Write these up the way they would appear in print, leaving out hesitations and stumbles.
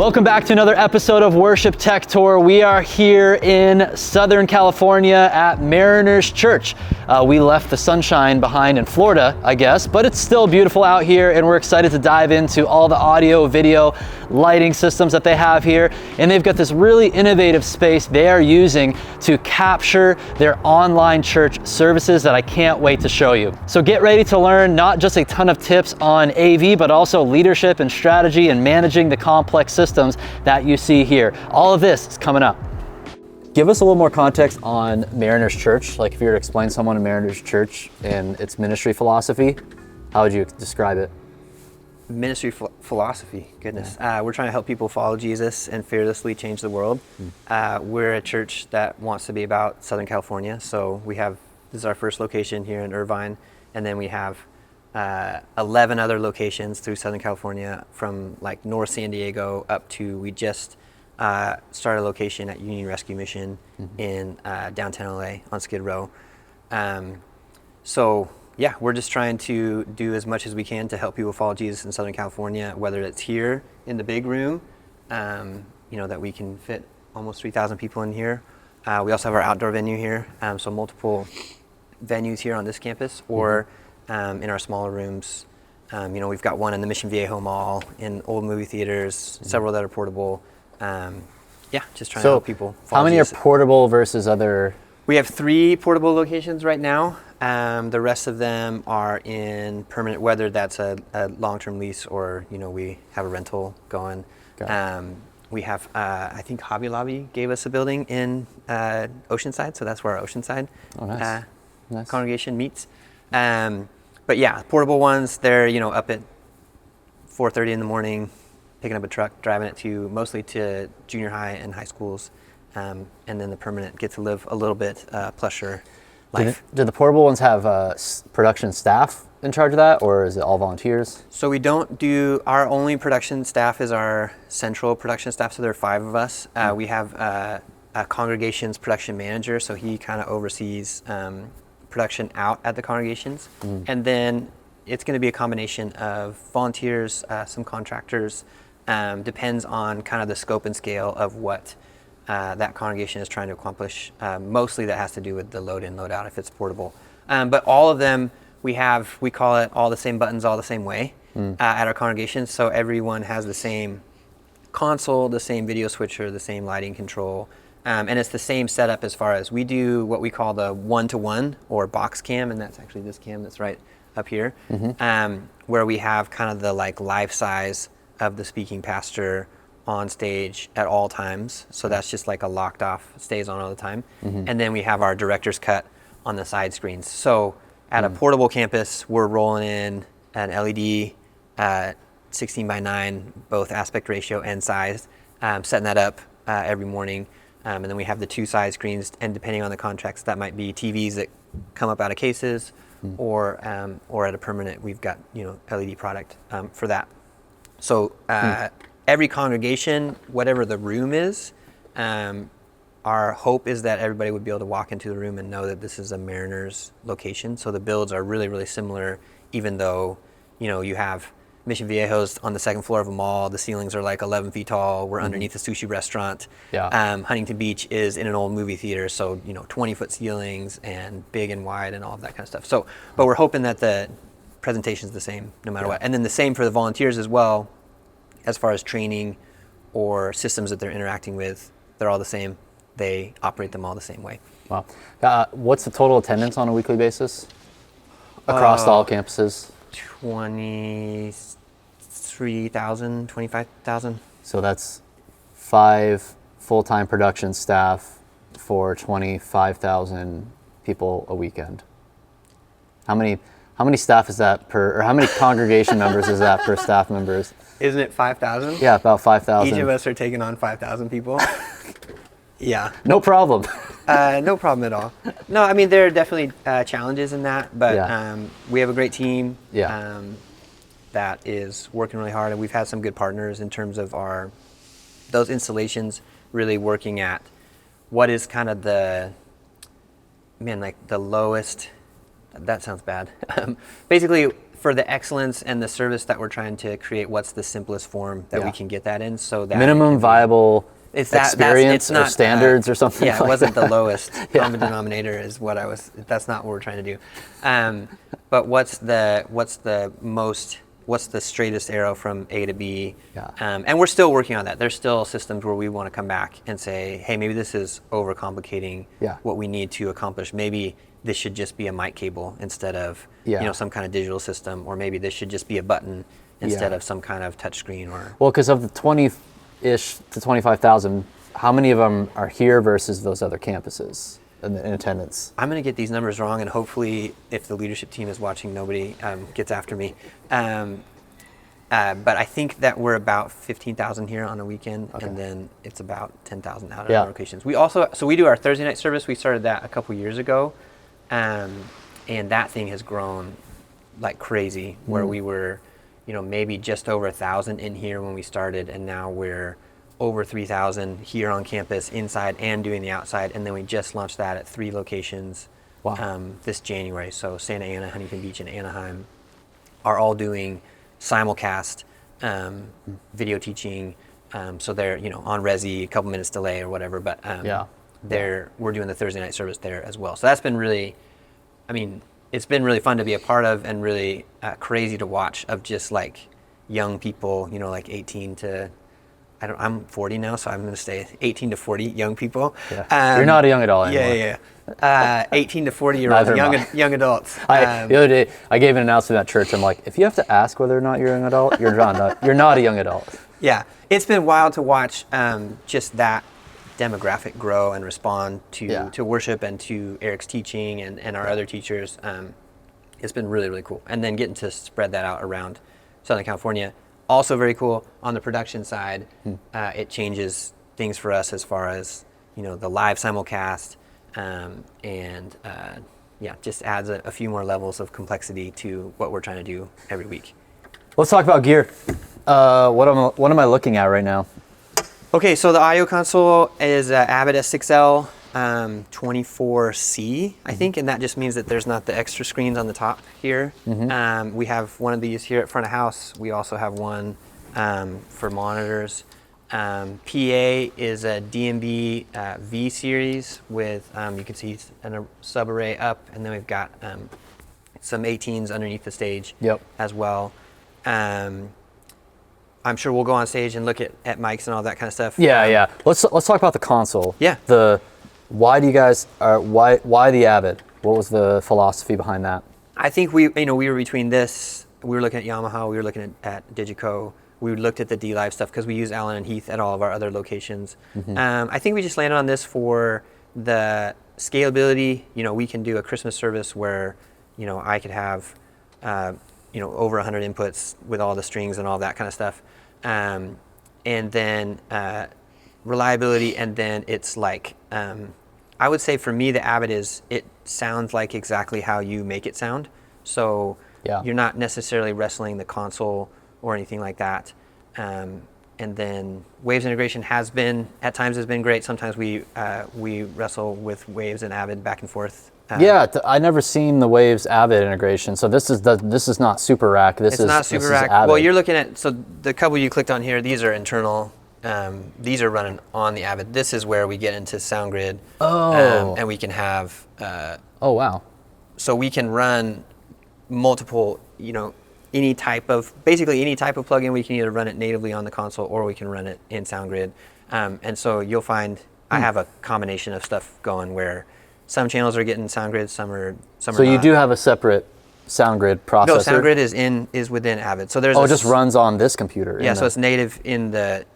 Welcome back to another episode of Worship Tech Tour. We are here in Southern California at Mariners Church. We left the sunshine behind in Florida, I guess, but it's still beautiful out here, and we're excited to dive into all the audio, video, lighting systems that they have here. And they've got this really innovative space they are using to capture their online church services that I can't wait to show you. So get ready to learn not just a ton of tips on AV, but also leadership and strategy and managing the complex systems that you see here. All of this is coming up. Give us a little more context on Mariners Church. Like if you were to explain someone in Mariners Church and its ministry philosophy, how would you describe it? Ministry philosophy, goodness. Yeah. We're trying to help people follow Jesus and fearlessly change the world. We're a church that wants to be about Southern California. So this is our first location here in Irvine. And then we have 11 other locations through Southern California, from like North San Diego up to, we just started a location at Union Rescue Mission in downtown LA on Skid Row. So yeah, we're just trying to do as much as we can to help people follow Jesus in Southern California, whether it's here in the big room, that we can fit almost 3,000 people in here. We also have our outdoor venue here, so multiple venues here on this campus, or in our smaller rooms. We've got one in the Mission Viejo Mall, in old movie theaters, several that are portable. Just trying to help people follow how many Jesus. Are portable versus other? We have 3 portable locations right now. The rest of them are in permanent, whether that's a long-term lease or, we have a rental going. We have, I think Hobby Lobby gave us a building in Oceanside, so that's where our Oceanside nice. Congregation meets. But yeah, portable ones, they're, up at 4:30 in the morning, picking up a truck, driving it mostly to junior high and high schools. And then the permanent get to live a little bit plusher life. Do the portable ones have production staff in charge of that, or is it all volunteers? So we don't our only production staff is our central production staff, so there are 5 of us. We have a congregations production manager, so he kind of oversees production out at the congregations. And then it's going to be a combination of volunteers, some contractors, depends on kind of the scope and scale of what that congregation is trying to accomplish. Mostly that has to do with the load in, load out if it's portable. But all of them, we call it all the same buttons, all the same way at our congregation. So everyone has the same console, the same video switcher, the same lighting control. And it's the same setup as far as we do what we call the 1-to-1 or box cam, and that's actually this cam that's right up here, where we have kind of the life size of the speaking pastor on stage at all times. So that's just like a locked off, stays on all the time. And then we have our director's cut on the side screens. So at a portable campus, we're rolling in an LED 16:9, both aspect ratio and size, setting that up every morning. And then we have the 2 side screens, and depending on the contracts, that might be TVs that come up out of cases, or at a permanent, we've got LED product for that. So every congregation, whatever the room is, our hope is that everybody would be able to walk into the room and know that this is a Mariners location. So the builds are really, really similar, even though you have Mission Viejo's on the 2nd floor of a mall. The ceilings are like 11 feet tall. We're underneath a sushi restaurant. Huntington Beach is in an old movie theater, so 20-foot ceilings and big and wide and all of that kind of stuff. So, but we're hoping that the presentation is the same no matter what. And then the same for the volunteers as well, as far as training or systems that they're interacting with. They're all the same. They operate them all the same way. Wow. What's the total attendance on a weekly basis across all campuses? 23,000, 25,000. So that's 5 full-time production staff for 25,000 people a weekend. How many staff is that or how many congregation members is that per staff members? Isn't it 5,000? Yeah, about 5,000. Each of us are taking on 5,000 people. Yeah. No problem. No problem at all. No, I mean, there are definitely challenges in that, but we have a great team that is working really hard, and we've had some good partners in terms of those installations, really working at what is kind of the lowest, that sounds bad. Basically for the excellence and the service that we're trying to create, what's the simplest form that we can get that in, so that minimum viable experience it's not, or standards or something. Yeah, like it wasn't that. the lowest common denominator is what I was. That's not what we're trying to do. But what's the straightest arrow from A to B? Yeah. And we're still working on that. There's still systems where we want to come back and say, hey, maybe this is overcomplicating what we need to accomplish. Maybe this should just be a mic cable instead of some kind of digital system, or maybe this should just be a button instead of some kind of touchscreen. Or well, because of the 20-ish to 25,000, how many of them are here versus those other campuses in attendance? I'm going to get these numbers wrong, and hopefully, if the leadership team is watching, nobody gets after me. But I think that we're about 15,000 here on a weekend, and then it's about 10,000 out at our locations. We do our Thursday night service. We started that a couple years ago, and that thing has grown like crazy. Where we were, maybe just over 1,000 in here when we started, and now we're over 3,000 here on campus, inside and doing the outside. And then we just launched that at 3 locations this January. So Santa Ana, Huntington Beach, and Anaheim are all doing simulcast video teaching. So they're on Resi, a couple minutes delay or whatever. But we're doing the Thursday night service there as well. So that's been really, it's been really fun to be a part of, and really crazy to watch, of just like young people, like 18 to, I'm 40 now, so I'm going to say 18 to 40 young people. Yeah. You're not a young adult anymore. Yeah. 18 to 40-year-old young adults. The other day, I gave an announcement at church. I'm like, if you have to ask whether or not you're a young adult, you're not a young adult. Yeah, it's been wild to watch just that demographic grow and respond to worship and to Eric's teaching and our other teachers. It's been really, really cool. And then getting to spread that out around Southern California. Also very cool on the production side. It changes things for us as far as the live simulcast, and just adds a few more levels of complexity to what we're trying to do every week. Let's talk about gear. What am I looking at right now? Okay, so the audio console is Avid S6L 24C, I think, and that just means that there's not the extra screens on the top here. We have one of these here at front of house. We also have one for monitors. PA is a DMB V series with, you can see a sub-array up, and then we've got some 18s underneath the stage as well. I'm sure we'll go on stage and look at mics and all that kind of stuff. Yeah. Let's talk about the console. Yeah. Why do you guys why the Avid? What was the philosophy behind that? I think we were between this. We were looking at Yamaha. We were looking at Digico. We looked at the D-Live stuff because we use Allen and Heath at all of our other locations. I think we just landed on this for the scalability. We can do a Christmas service where I could have over 100 inputs with all the strings and all that kind of stuff. And then reliability, and then it's like, I would say for me the Avid it sounds like exactly how you make it sound. So you're not necessarily wrestling the console or anything like that. And then Waves integration at times has been great. Sometimes we wrestle with Waves and Avid back and forth. I never seen the Waves Avid integration. So this is not Super Rack. It's not Super Rack. Well, you're looking at, so the couple you clicked on here, these are internal. These are running on the Avid. This is where we get into SoundGrid. And we can have. Oh wow. So we can run multiple, any type of plugin. We can either run it natively on the console, or we can run it in SoundGrid. And so you'll find I have a combination of stuff going where some channels are getting SoundGrid, some are So not. you do have a separate SoundGrid processor? No, SoundGrid is within Avid. So there's it just runs on this computer. Yeah, so it's native in the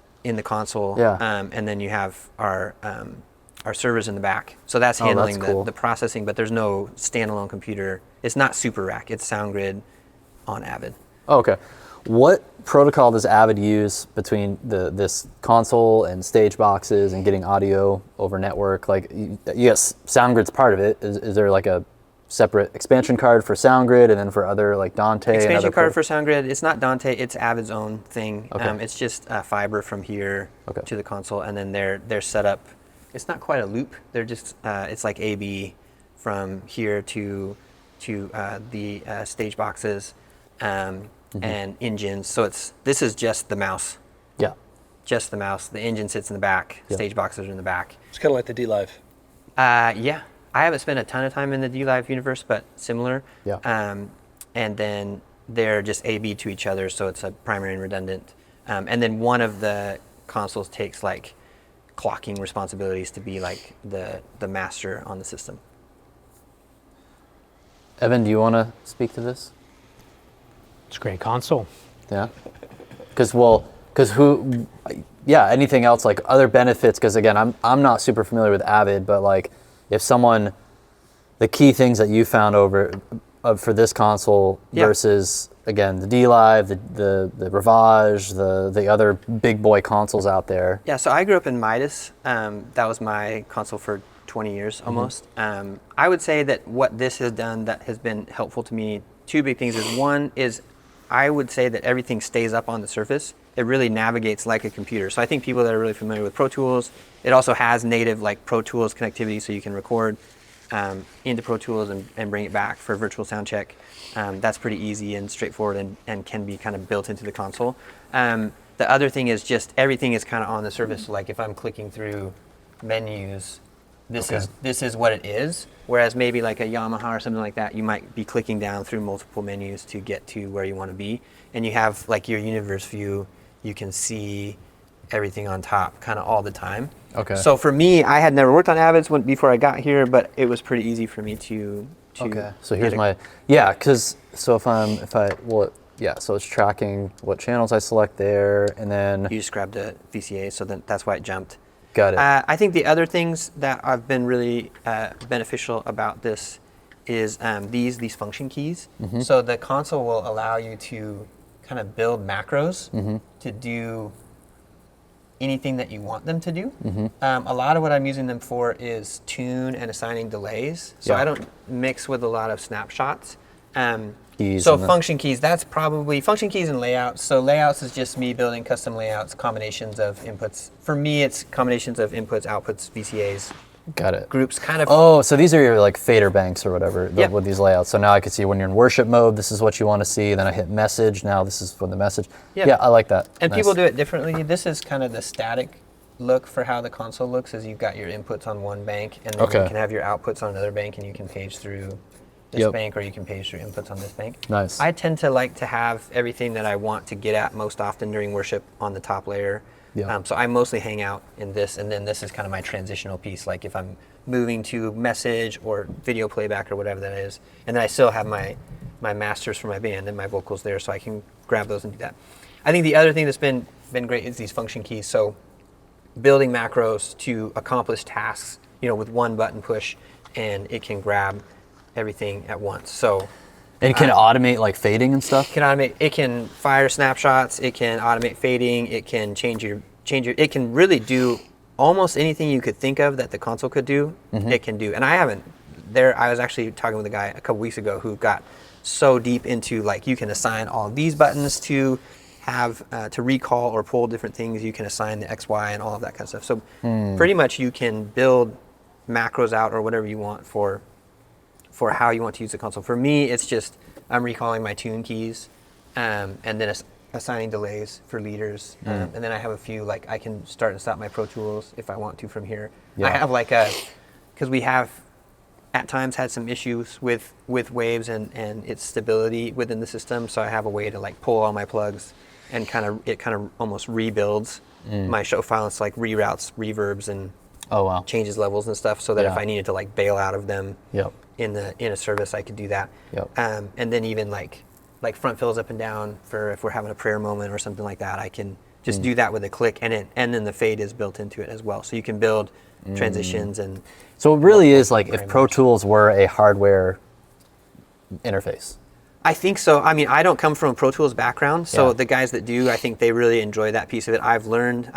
console. Yeah. And then you have our servers in the back. So that's handling the processing, but there's no standalone computer. It's not Super Rack. It's SoundGrid on Avid. Oh, okay. What protocol does Avid use between this console and stage boxes and getting audio over network? Like, yes, SoundGrid's part of it. Is there like a separate expansion card for SoundGrid and then for other like Dante? Expansion card for SoundGrid. It's not Dante. It's Avid's own thing. Okay. It's just fiber from here to the console, and then they're set up. It's not quite a loop. They're just it's like AB from here to the stage boxes. and engines. So this is just the mouse. Yeah. Just the mouse. The engine sits in the back. Yeah. Stage boxes are in the back. It's kind of like the D-Live. Yeah. I haven't spent a ton of time in the D-Live universe, but similar. Yeah. And then they're just A/B to each other, so it's a primary and redundant. And then one of the consoles takes like clocking responsibilities to be like the master on the system. Evan, do you want to speak to this? It's a great console. Yeah. Anything else, like other benefits, because again, I'm not super familiar with Avid, but like if someone, the key things that you found for this console versus again the D-Live, the Rivage, the other big boy consoles out there. Yeah, so I grew up in Midas. That was my console for 20 years almost. I would say that what this has done that has been helpful to me, two big things is one is I would say that everything stays up on the surface. It really navigates like a computer. So I think people that are really familiar with Pro Tools, it also has native like Pro Tools connectivity, so you can record into Pro Tools and bring it back for virtual sound check. That's pretty easy and straightforward and can be kind of built into the console. The other thing is just everything is kind of on the surface. So like if I'm clicking through menus, this is what it is. Whereas maybe like a Yamaha or something like that, you might be clicking down through multiple menus to get to where you want to be. And you have like your universe view, you can see everything on top kind of all the time. Okay. So for me, I had never worked on Avids before I got here, but it was pretty easy for me to Okay. So here's so it's tracking what channels I select there, and then you just grabbed a VCA, so then that's why it jumped. Got it. I think the other things that have been really beneficial about this is these function keys. So the console will allow you to kind of build macros to do anything that you want them to do. A lot of what I'm using them for is tune and assigning delays. So I don't mix with a lot of snapshots. Function keys, that's probably function keys and layouts. So layouts is just me building custom layouts, combinations of inputs. For me, it's combinations of inputs, outputs, VCAs. Got it. Groups kind of. Oh, so these are your like fader banks or whatever with these layouts. So now I can see when you're in worship mode, this is what you want to see. Then I hit message. Now this is for the message. Yeah, I like that. And people do it differently. This is kind of the static look for how the console looks. Is you've got your inputs on one bank, and then you can have your outputs on another bank, and you can page through this bank, or you can page through inputs on this bank. Nice. I tend to like to have everything that I want to get at most often during worship on the top layer. So I mostly hang out in this, and then this is kind of my transitional piece. Like if I'm moving to message or video playback or whatever that is, and then I still have my masters for my band and my vocals there, so I can grab those and do that. I think the other thing that's been great is these function keys. So building macros to accomplish tasks, with one button push, and it can grab everything at once. So. And it can automate like fading and stuff? It can fire snapshots, it can automate fading, it can change your, it can really do almost anything you could think of that the console could do, it can do. And I was actually talking with a guy a couple weeks ago who got so deep into like, you can assign all these buttons to have, to recall or pull different things, you can assign the X, Y, and all of that kind of stuff. So pretty much you can build macros out or whatever you want for how you want to use the console. For me, it's just I'm recalling my tune keys, and then assigning delays for leaders, and then I have a few like I can start and stop my Pro Tools if I want to from here. I have like because we have at times had some issues with Waves and its stability within the system, so I have a way to like pull all my plugs and it kind of almost rebuilds my show file. It's like reroutes, reverbs, and changes levels and stuff, so that if I needed to like bail out of them. In a service, I could do that. And then even like front fills up and down for if we're having a prayer moment or something like that, I can just do that with a click, and then the fade is built into it as well. So you can build transitions and. So it really is like if Pro Tools were a hardware interface. I think so. I mean, I don't come from a Pro Tools background, so the guys that do, I think they really enjoy that piece of it. I've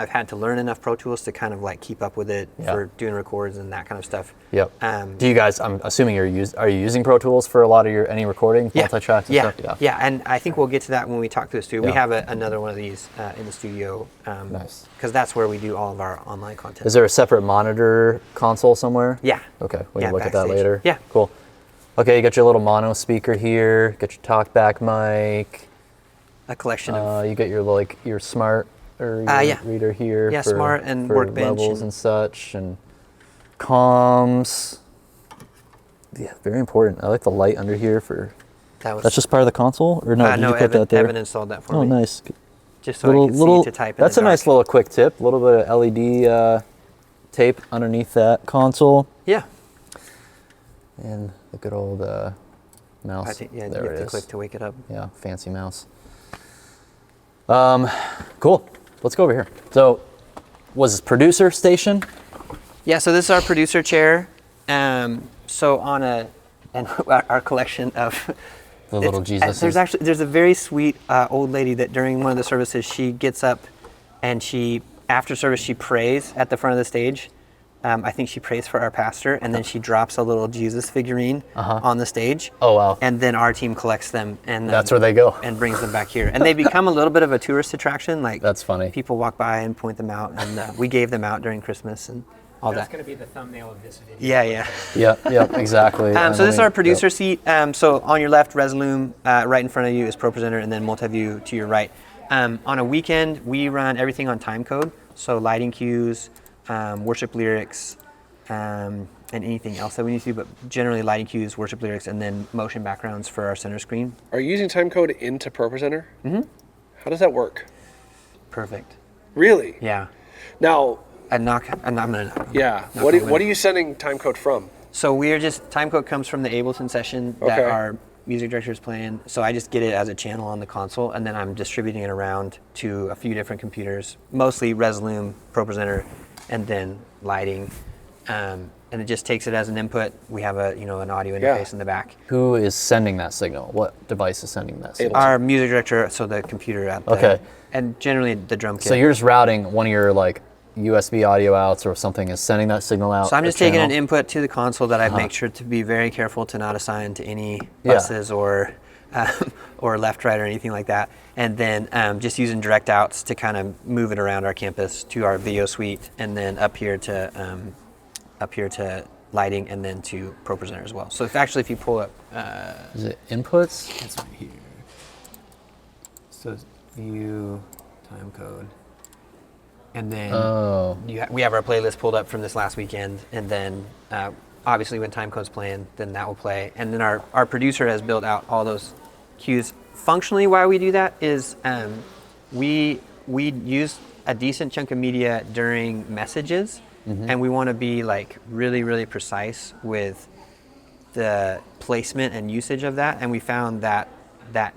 had to learn enough Pro Tools to kind of like keep up with it for doing records and that kind of stuff. Do you guys, I'm assuming are you using Pro Tools for a lot of any recording, multi-tracks and stuff? Yeah, and I think we'll get to that when we talk to the studio. We have another one of these in the studio. Nice. Because that's where we do all of our online content. Is there a separate monitor console somewhere? Yeah. Okay, we can look Backstage. at that later. Yeah. Cool. Okay, you got your little mono speaker here. Got your talkback mic. A collection of You got your your smart or your yeah. reader here. Yeah, for, smart and for workbench levels and such, and comms. Yeah, very important. I like the light under here for. That's just part of the console, or no? Did no, you put that there? Evan installed that for me. Oh, nice. Just so I can see to type in That's the a nice dark. little quick tip. A little bit of LED tape underneath that console, Yeah. and the good old mouse. I think, yeah, there you have it to is. click to wake it up. Yeah, fancy mouse. Cool. Let's go over here. So, was this producer station? Yeah, so this is our producer chair. So on our collection of The little Jesus. there's a very sweet old lady that during one of the services she gets up and after service she prays at the front of the stage. I think she prays for our pastor, and then she drops a little Jesus figurine on the stage. Oh, wow. And then our team collects them, and That's where they go. and brings them back here. And they become a little bit of a tourist attraction. Like That's funny. People walk by and point them out, and we gave them out during Christmas and all That's that. going to be the thumbnail of this video. Yeah. Yep, exactly. So this is our producer seat. So on your left, Resolume, right in front of you is Pro Presenter, and then Multiview to your right. On a weekend, we run everything on time code. So lighting cues, worship lyrics, and anything else that we need to do, but generally lighting cues, worship lyrics, and then motion backgrounds for our center screen. Are you using timecode into ProPresenter? Mm-hmm. How does that work? Perfect. Really? Yeah. Now, I'm gonna knock. yeah. What are you sending timecode from? So timecode comes from the Ableton session that our music director is playing. So I just get it as a channel on the console, and then I'm distributing it around to a few different computers, mostly Resolume, Pro Presenter, and then lighting. And it just takes it as an input. We have an audio interface in the back. Who is sending that signal? What device is sending that signal? Our music director, so the computer at the, Okay. and generally the drum kit. So you're just routing one of your USB audio outs or something is sending that signal out. So I'm just taking an channel? input to the console that I make sure to be very careful to not assign to any buses or left, right, or anything like that. And then just using direct outs to kind of move it around our campus to our video suite, and then up here to lighting, and then to Pro Presenter as well. So if you pull up, Is it inputs? it's right here. So view time code. And then we have our playlist pulled up from this last weekend, and then obviously when time code's playing, then that will play. And then our producer has built out all those cues. Functionally, why we do that is we use a decent chunk of media during messages, and we want to be really, really precise with the placement and usage of that. And we found that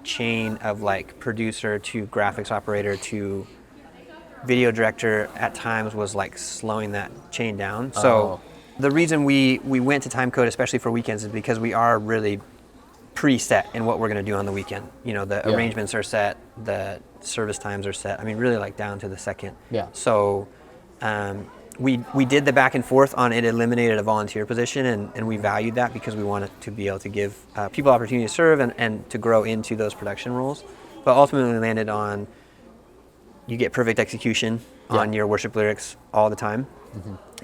chain of producer to graphics operator to video director at times was slowing that chain down. So the reason we went to timecode, especially for weekends, is because we are really preset in what we're going to do on the weekend. The arrangements are set, the service times are set. I mean, really down to the second. Yeah. So we did the back and forth on it, eliminated a volunteer position, and we valued that because we wanted to be able to give people opportunity to serve and to grow into those production roles. But ultimately landed on you get perfect execution on your worship lyrics all the time.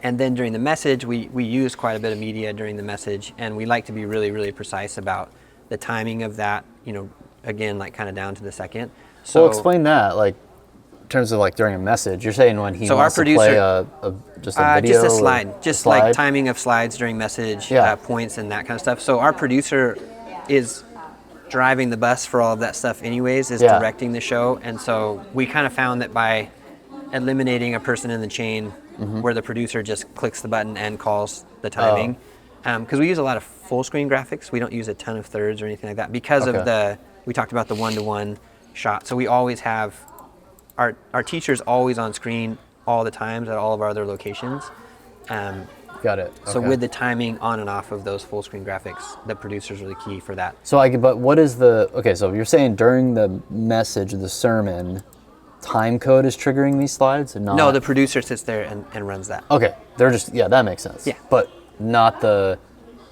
And then during the message, we use quite a bit of media during the message, and we like to be really, really precise about the timing of that, again, kind of down to the second. So Well, explain that, in terms of during a message. You're saying when he So wants our to play producer- just a video? just a or slide, just slide? timing of slides during message, Yeah. points and that kind of stuff. So our producer is driving the bus for all of that stuff anyways, is directing the show. And so we kind of found that by eliminating a person in the chain where the producer just clicks the button and calls the timing, because we use a lot of full screen graphics. We don't use a ton of thirds or anything like that because of we talked about the one-to-one shot. So we always have our teacher's always on screen all the times at all of our other locations. Got it. So Okay. with the timing on and off of those full screen graphics, the producer's really key for that. So but what is so you're saying during the message, the sermon, time code is triggering these slides and not? No, the producer sits there and runs that. Okay, they're just, that makes sense. Yeah. But not the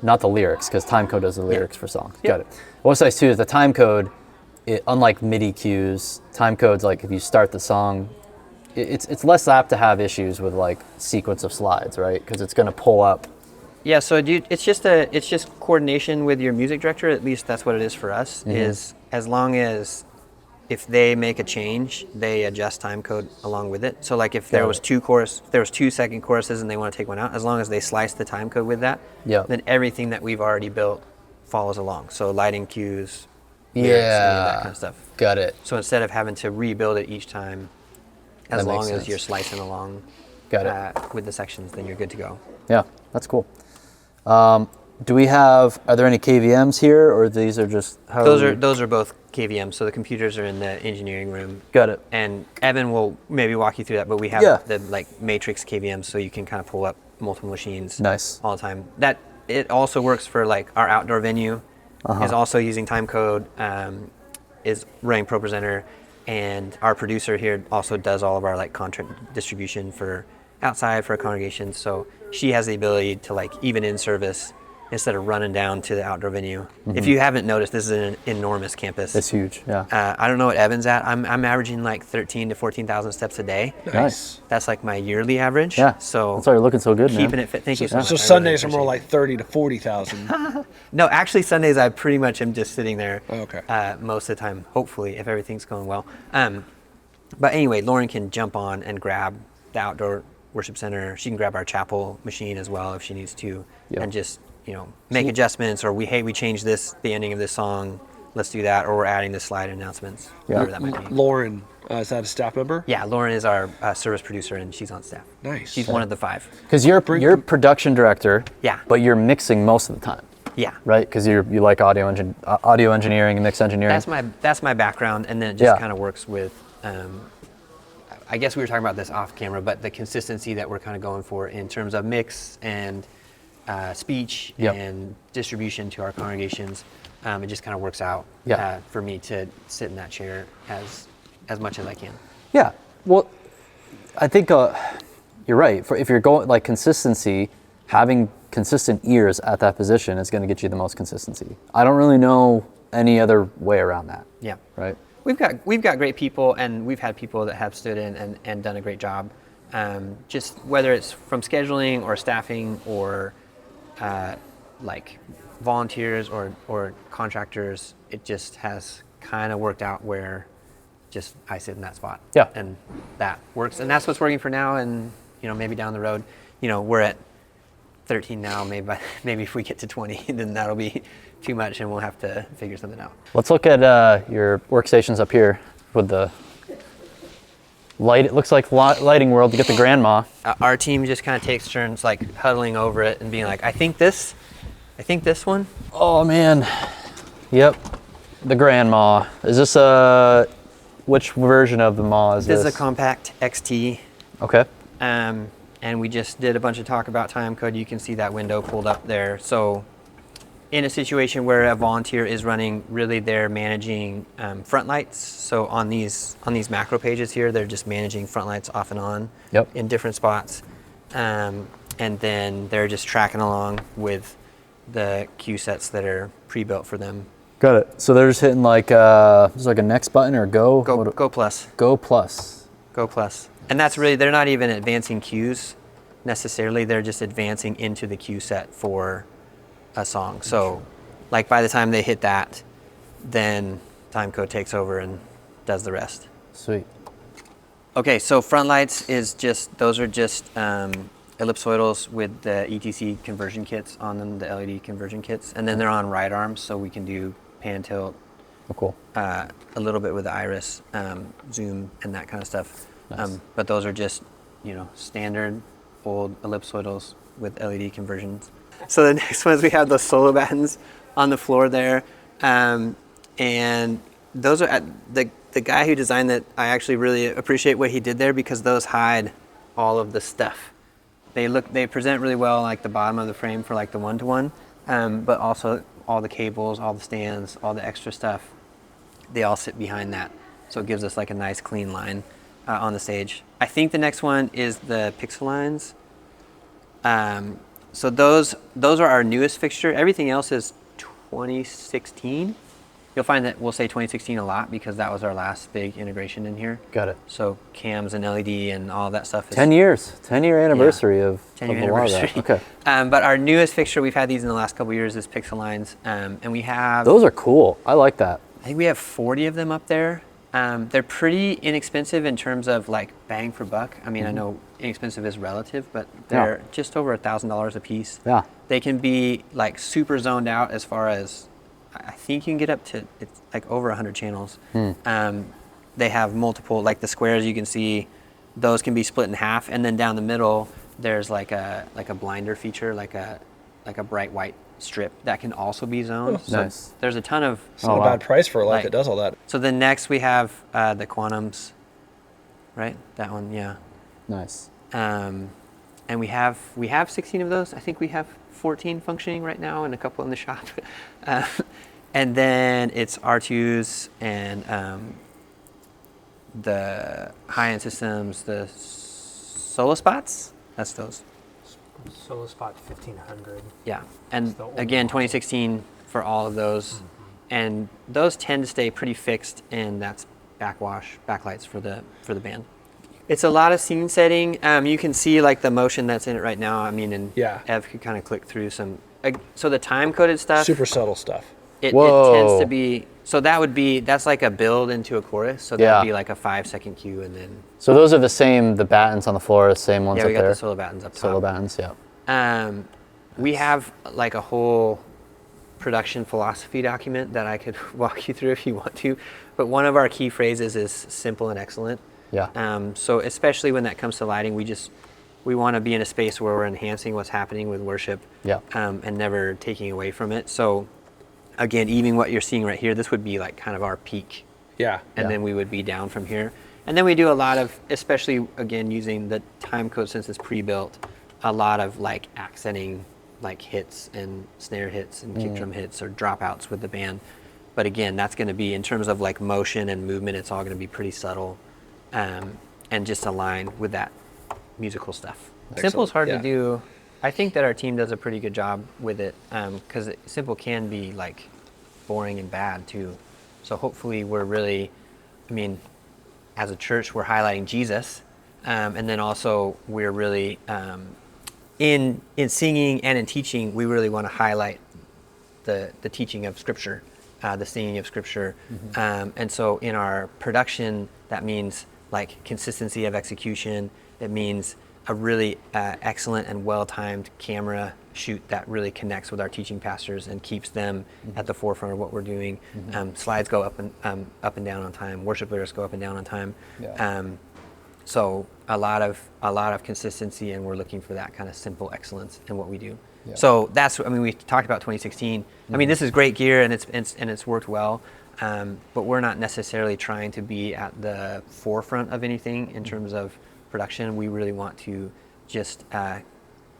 lyrics, because time code does the lyrics for songs. Got it. What's nice too is the time code, unlike MIDI cues, time code's if you start the song, it's less apt to have issues with sequence of slides, right? Because it's going to pull up Yeah, so it's just coordination with your music director. At least that's what it is for us. Is as long as if they make a change, they adjust time code along with it. So like if there was two second choruses and they want to take one out, as long as they slice the time code with that, then everything that we've already built follows along. So lighting cues, lyrics, any of that kind of stuff. Got it. So instead of having to rebuild it each time, as That makes long as sense. you're slicing along with the sections, then you're good to go. Yeah, that's cool. Are there any KVMs here, or these are just Those are both KVM. So the computers are in the engineering room. Got it. And Evan will maybe walk you through that, but we have the like matrix KVM, so you can kind of pull up multiple machines Nice. all the time. That it also works for like our outdoor venue is also using time code, is running ProPresenter, and our producer here also does all of our like contract distribution for outside for congregations. So she has the ability to like even in service instead of running down to the outdoor venue. If you haven't noticed, this is an enormous campus. It's huge. Yeah. I don't know what Evan's at. I'm averaging like 13 to 14,000 steps a day. Nice. That's like my yearly average. Yeah. So that's why you're looking so good, man. keeping it fit. Thank you so much. So I really Sundays are more appreciate like 30 to 40,000. No, actually Sundays I pretty much am just sitting there Okay. most of the time, hopefully, if everything's going well. But anyway, Lauren can jump on and grab the outdoor worship center. She can grab our chapel machine as well if she needs to, and just make adjustments, or we changed the ending of this song, let's do that, or we're adding the slide announcements, whatever that might be. Lauren, is that a staff member? Yeah, Lauren is our service producer, and she's on staff. Nice. She's one of the 5. Because you're production director. Yeah. But you're mixing most of the time. Yeah. Right? Because you like audio engineering and mix engineering. That's my background, and then it just kind of works with. I guess we were talking about this off camera, but the consistency that we're kind of going for in terms of mix and speech and distribution to our congregations, it just kind of works out for me to sit in that chair as much as I can. Yeah. Well, I think you're right. If you're going like consistency, having consistent ears at that position is going to get you the most consistency. I don't really know any other way around that. Yeah. Right. We've got great people, and we've had people that have stood in and done a great job. Just whether it's from scheduling or staffing or like volunteers or contractors, it just has kind of worked out where just I sit in that spot. Yeah. And that works, and that's what's working for now. And maybe down the road, we're at 13 now. Maybe if we get to 20, then that'll be too much, and we'll have to figure something out. Let's look at your workstations up here with the light. It looks like lighting world to get the grandma. Our team just kind of takes turns like huddling over it and being like, I think this one. Oh man. Yep. The grandma. Is this which version of the MAW is this? This is a Compact XT. Okay. And we just did a bunch of talk about time code. You can see that window pulled up there. So in a situation where a volunteer is running, really they're managing front lights. So on these macro pages here, they're just managing front lights off and on in different spots. And then they're just tracking along with the cue sets that are pre-built for them. Got it. So they're just hitting like there's like a next button or go? Go plus. Go plus. Go plus. And that's really, they're not even advancing cues necessarily. They're just advancing into the cue set for a song. So like by the time they hit that, then time code takes over and does the rest. Sweet. Okay, so front lights those are just ellipsoidals with the ETC conversion kits on them, the LED conversion kits. And then they're on right arms, so we can do pan tilt. Oh, cool. A little bit with the iris, zoom, and that kind of stuff. Nice. But those are just, standard old ellipsoidals with LED conversions. So the next ones, we have the solo battens on the floor there. And those are the guy who designed that. I actually really appreciate what he did there, because those hide all of the stuff. They present really well like the bottom of the frame for like the one-to-one, but also all the cables, all the stands, all the extra stuff, they all sit behind that. So it gives us like a nice clean line on the stage. I think the next one is the pixel lines. So those are our newest fixture. Everything else is 2016. You'll find that we'll say 2016 a lot because that was our last big integration in here. Got it. So cams and LED and all that stuff. 10 years, 10-year anniversary of 10-year a lot of anniversary. that. Okay. But our newest fixture, we've had these in the last couple of years, is Pixel Lines. And we have, Those are cool. I like that. I think we have 40 of them up there. They're pretty inexpensive in terms of like bang for buck. I mean, I know inexpensive is relative, but they're just over $1,000 a piece. Yeah. They can be like super zoned out as far as, I think you can get up to, it's like over 100 channels. They have multiple, like the squares you can see, those can be split in half, and then down the middle there's like a blinder feature, like a bright white strip that can also be zoned. So Nice. there's a ton of. It's not a bad price for a light that does all that. So then next we have the Quantums, right? That one, yeah. Nice. And we have 16 of those. I think we have 14 functioning right now and a couple in the shop. And then it's R2s and the high-end systems, the Solo Spots. That's those. Solo Spot 1500. Yeah. And the old again, model. 2016 for all of those. And those tend to stay pretty fixed, and that's backlights for the band. It's a lot of scene setting. You can see like the motion that's in it right now. I mean, and Ev could kind of click through some. So the time-coded stuff. Super subtle stuff. It tends to be. So that's like a build into a chorus. So that would be like a 5-second cue, and then. So those are the same, the Battens on the floor, the same ones Yeah, up we got there? the solo Battens up top. Solo Battens, yeah. We have like a whole production philosophy document that I could walk you through if you want to. But one of our key phrases is simple and excellent. Yeah. So especially when that comes to lighting, we want to be in a space where we're enhancing what's happening with worship, and never taking away from it. So again, even what you're seeing right here, this would be like kind of our peak. Yeah. And then we would be down from here. And then we do a lot of, especially again using the time code since it's pre-built, a lot of like accenting like hits and snare hits and kick drum hits or dropouts with the band. But again, that's going to be, in terms of like motion and movement, it's all going to be pretty subtle, and just align with that musical stuff. Simple's hard to do. I think that our team does a pretty good job with it, because simple can be like boring and bad too. So hopefully we're really, I mean, as a church, we're highlighting Jesus, and then also we're really in singing and in teaching, we really want to highlight the teaching of Scripture, the singing of Scripture, and so in our production, that means like consistency of execution. It means a really excellent and well-timed camera shoot that really connects with our teaching pastors and keeps them at the forefront of what we're doing. Slides go up and down on time. Worship lyrics go up and down on time. So a lot of consistency, and we're looking for that kind of simple excellence in what we do. So that's, I mean, we talked about 2016. I mean, this is great gear, and it's worked well. But we're not necessarily trying to be at the forefront of anything in terms of production. We really want to just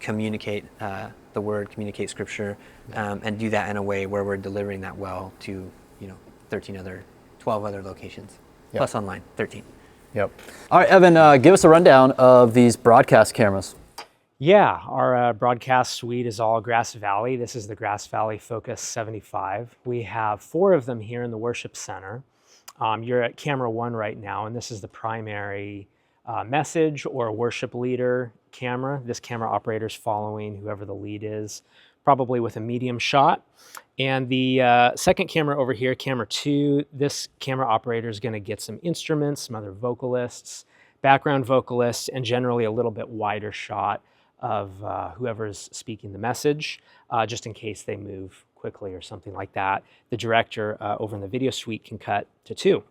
communicate the word, communicate Scripture, and do that in a way where we're delivering that well to 12 other locations, plus online, 13. Yep. All right, Evan, give us a rundown of these broadcast cameras. Yeah, our broadcast suite is all Grass Valley. This is the Grass Valley Focus 75. We have 4 of them here in the worship center. You're at camera 1 right now, and this is the primary message or worship leader camera. This camera operator is following whoever the lead is, probably with a medium shot. And the second camera over here, camera 2, this camera operator is going to get some instruments, some other vocalists, background vocalists, and generally a little bit wider shot of whoever's speaking the message, just in case they move quickly or something like that. The director over in the video suite can cut to 2.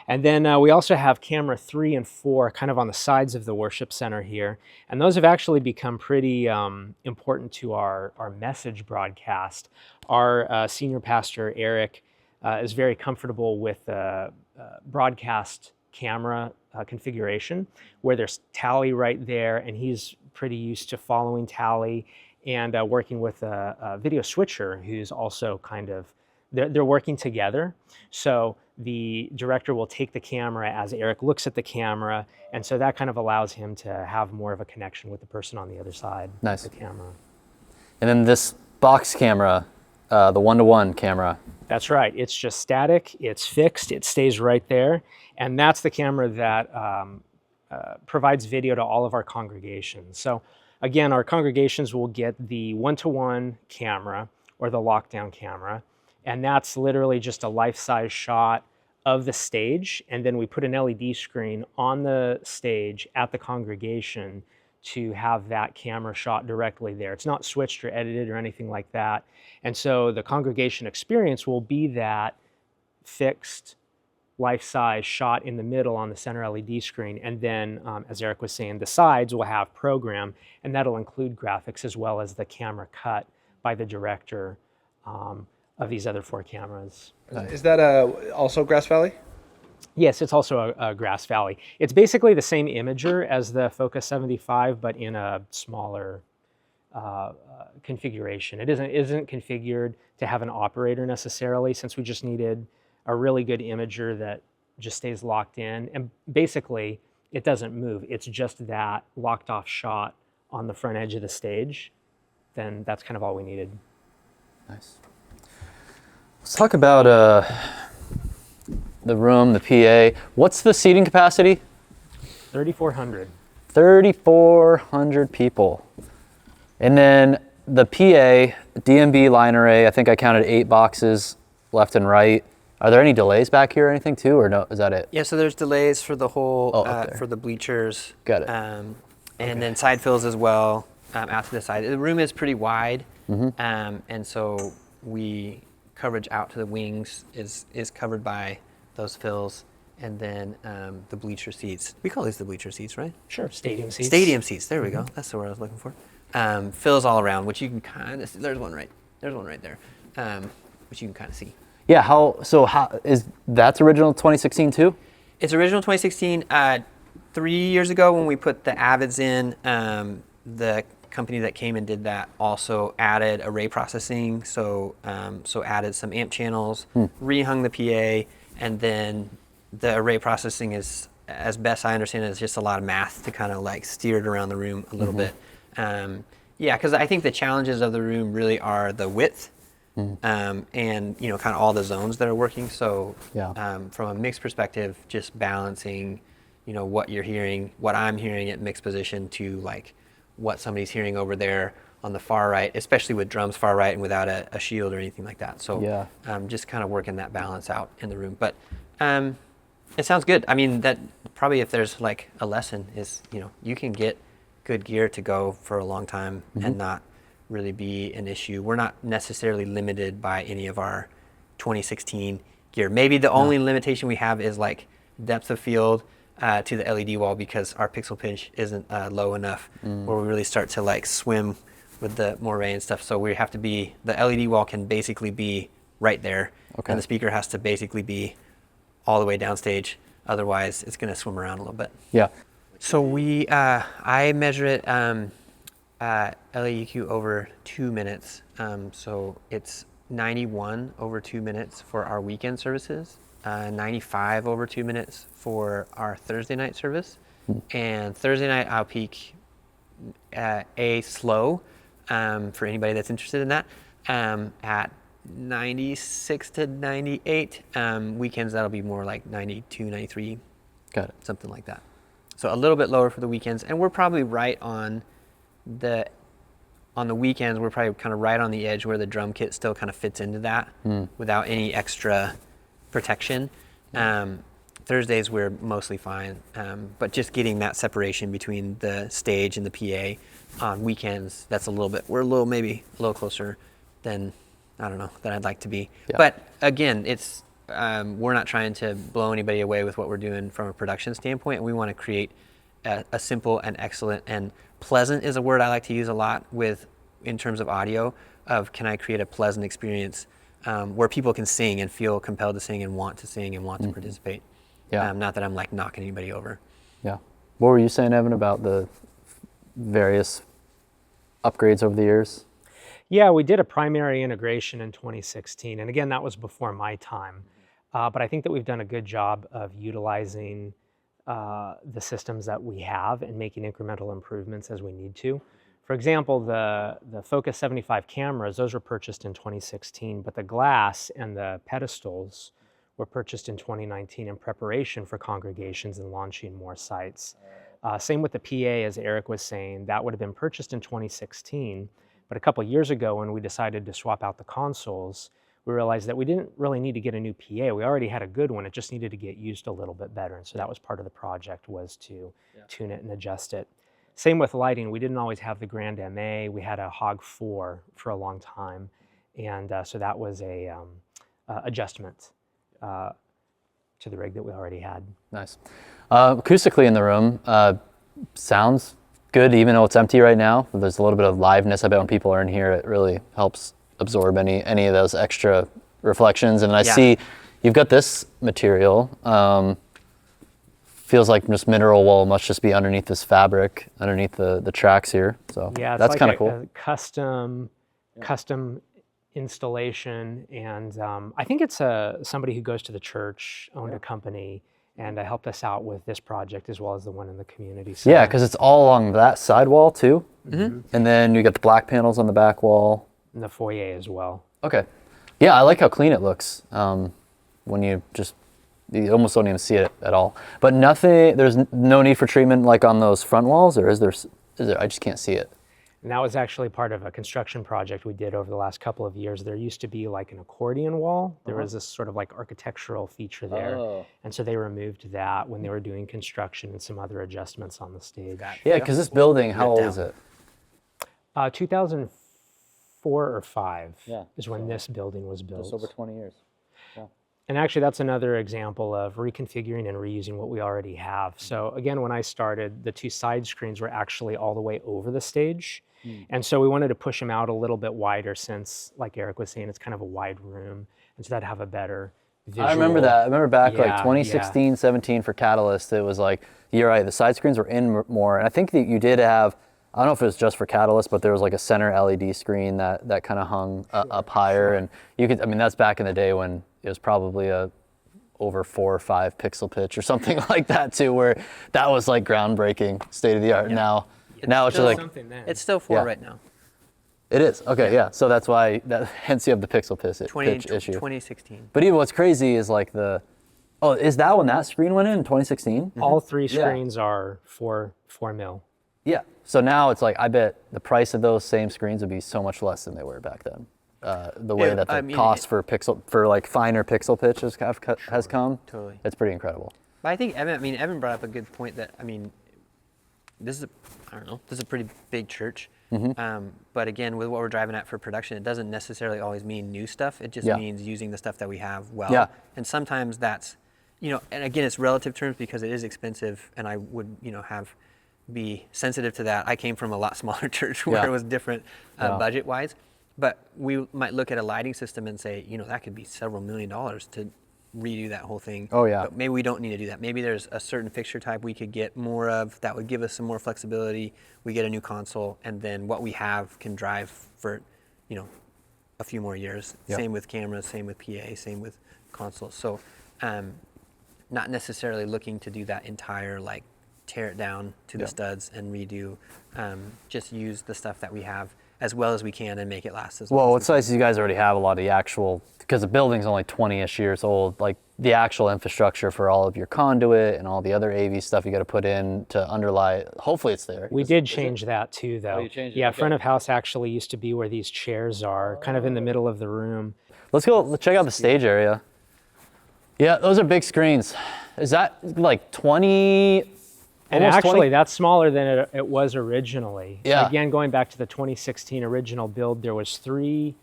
And then we also have camera 3 and 4 kind of on the sides of the worship center here. And those have actually become pretty important to our message broadcast. Our senior pastor, Eric, is very comfortable with broadcast camera configuration, where there's Tally right there, and he's pretty used to following Tally and working with a video switcher who's also kind of, they're working together. So the director will take the camera as Eric looks at the camera, and so that kind of allows him to have more of a connection with the person on the other side of the camera. And then this box camera, the one-to-one camera. That's right. It's just static. It's fixed. It stays right there. And that's the camera that provides video to all of our congregations. So again, our congregations will get the one-to-one camera or the lockdown camera. And that's literally just a life-size shot of the stage. And then we put an LED screen on the stage at the congregation to have that camera shot directly there. It's not switched or edited or anything like that. And so the congregation experience will be that fixed life-size shot in the middle on the center LED screen. And then, as Eric was saying, the sides will have program, and that'll include graphics as well as the camera cut by the director of these other 4 cameras. Is that also Grass Valley? Yes, it's also a Grass Valley. It's basically the same imager as the Focus 75, but in a smaller configuration. It isn't configured to have an operator necessarily, since we just needed a really good imager that just stays locked in. And basically, it doesn't move. It's just that locked off shot on the front edge of the stage. Then that's kind of all we needed. Nice. Let's talk about the room, the PA. What's the seating capacity? 3,400. 3,400 people. And then the PA, DMB line array, I think I counted 8 boxes left and right. Are there any delays back here or anything too, or no? Is that it? Yeah, so there's delays for the whole, up there. for the bleachers. Got it. And then side fills as well, out to the side. The room is pretty wide, and so coverage out to the wings is covered by those fills, and then the bleacher seats. We call these the bleacher seats, right? Sure, stadium seats. Stadium seats, there we go. That's the word I was looking for. Fills all around, which you can kind of see. There's one right there, which you can kind of see. Yeah, how is that's original 2016 too? It's original 2016. 3 years ago when we put the Avids in, the company that came and did that also added array processing, so added some amp channels, rehung the PA, and then the array processing is, as best I understand it, is just a lot of math to kind of like steer it around the room a little bit. Yeah, because I think the challenges of the room really are the width, and kind of all the zones that are working. So from a mix perspective, just balancing, what you're hearing, what I'm hearing at mix position to like what somebody's hearing over there on the far right, especially with drums far right and without a shield or anything like that. So just kind of working that balance out in the room. But it sounds good. I mean, that probably if there's like a lesson is, you can get good gear to go for a long time and not really be an issue. We're not necessarily limited by any of our 2016 gear. Maybe the only limitation we have is like depth of field to the LED wall, because our pixel pinch isn't low enough where we really start to like swim with the moire and stuff. So we have to be, the LED wall can basically be right there, and the speaker has to basically be all the way downstage. Otherwise, it's going to swim around a little bit. Yeah. So I measure it LAEQ over 2 minutes. So it's 91 over 2 minutes for our weekend services, 95 over 2 minutes for our Thursday night service. And Thursday night I'll peak A slow for anybody that's interested in that at 96 to 98. Weekends that'll be more like 92, 93. Got it. Something like that. So a little bit lower for the weekends, and we're probably right on the weekends. We're probably kind of right on the edge where the drum kit still kind of fits into that without any extra protection. Thursdays we're mostly fine, but just getting that separation between the stage and the PA on weekends, that's we're maybe a little closer than than I'd like to be. Yeah. But again, it's we're not trying to blow anybody away with what we're doing from a production standpoint, and we want to create a simple and excellent, and pleasant is a word I like to use a lot in terms of audio, can I create a pleasant experience where people can sing and feel compelled to sing and want to participate. Yeah. Not that I'm like knocking anybody over. Yeah. What were you saying, Evan, about the various upgrades over the years? Yeah, we did a primary integration in 2016. And again, that was before my time. But I think that we've done a good job of utilizing the systems that we have and making incremental improvements as we need to. For example, the Focus 75 cameras, those were purchased in 2016, but the glass and the pedestals were purchased in 2019 in preparation for congregations and launching more sites. Same with the PA, as Eric was saying, that would have been purchased in 2016, but a couple years ago when we decided to swap out the consoles, we realized that we didn't really need to get a new PA. We already had a good one, it just needed to get used a little bit better, and so that was part of the project, was to tune it and adjust it. Same with lighting. We didn't always have the Grand MA. We had a Hog 4 for a long time. And so that was a adjustment to the rig that we already had. Nice. Acoustically in the room, sounds good even though it's empty right now. There's a little bit of liveness. I bet when people are in here, it really helps absorb any of those extra reflections. And I see you've got this material. Feels like just mineral wool must just be underneath this fabric, underneath the tracks here. So yeah, that's like kind of cool. A custom installation, and I think it's somebody who goes to the church, owned a company, and helped us out with this project as well as the one in the community center. Yeah, because it's all along that side wall too, and then you got the black panels on the back wall. And the foyer as well. Okay, yeah, I like how clean it looks when you almost don't even see it at all. But nothing, there's no need for treatment like on those front walls, or is there? I just can't see it. And that was actually part of a construction project we did over the last couple of years. There used to be like an accordion wall. There was this sort of like architectural feature there. And so they removed that when they were doing construction and some other adjustments on the stage. Yeah, because this building, how old is it? 2004 or 5 is when this building was built. Just over 20 years. And actually, that's another example of reconfiguring and reusing what we already have. So again, when I started, the 2 side screens were actually all the way over the stage. And so we wanted to push them out a little bit wider since, like Eric was saying, it's kind of a wide room. And so that'd have a better visual. I remember that. I remember back like 2016, 17 for Catalyst, it was like, you're right, the side screens were in more. And I think that you did have, I don't know if it was just for Catalyst, but there was like a center LED screen that kind of hung up higher. And you could, I mean, that's back in the day when it was probably a over 4 or 5 pixel pitch or something like that too, where that was like groundbreaking, state of the art. Now it's just like, it's still 4 right now. It is, okay, yeah. So that's why, hence you have the pixel pitch issue. 2016. But even what's crazy is like is that when that screen went in 2016? All 3 screens are 4 mil. Yeah, so now it's like, I bet the price of those same screens would be so much less than they were back then. The way that the cost for like finer pixel pitch has come, totally, it's pretty incredible. But I think Evan brought up a good point that, this is a pretty big church. But again, with what we're driving at for production, it doesn't necessarily always mean new stuff. It just means using the stuff that we have well. Yeah. And sometimes that's, and again, it's relative terms because it is expensive, and I would, be sensitive to that. I came from a lot smaller church where it was different budget-wise. But we might look at a lighting system and say, that could be several $1 million to redo that whole thing. Oh yeah. But maybe we don't need to do that. Maybe there's a certain fixture type we could get more of that would give us some more flexibility. We get a new console, and then what we have can drive for, a few more years. Yep. Same with cameras, same with PA, same with consoles. So, not necessarily looking to do that entire tear it down to the studs and redo. Just use the stuff that we have as well as we can and make it last as long. Well, what's nice is you guys already have a lot of the actual, because the building's only 20-ish years old, like the actual infrastructure for all of your conduit and all the other AV stuff you got to put in to underlie. Hopefully it's there. We did change that too, though. Oh, you changed it? Yeah, Okay. front of house actually used to be where these chairs are, kind of in the middle of the room. Let's check out the stage area. Yeah, those are big screens. Is that like 20? And almost actually, 20? that's smaller than it was originally. Yeah. Again, going back to the 2016 original build, there was 3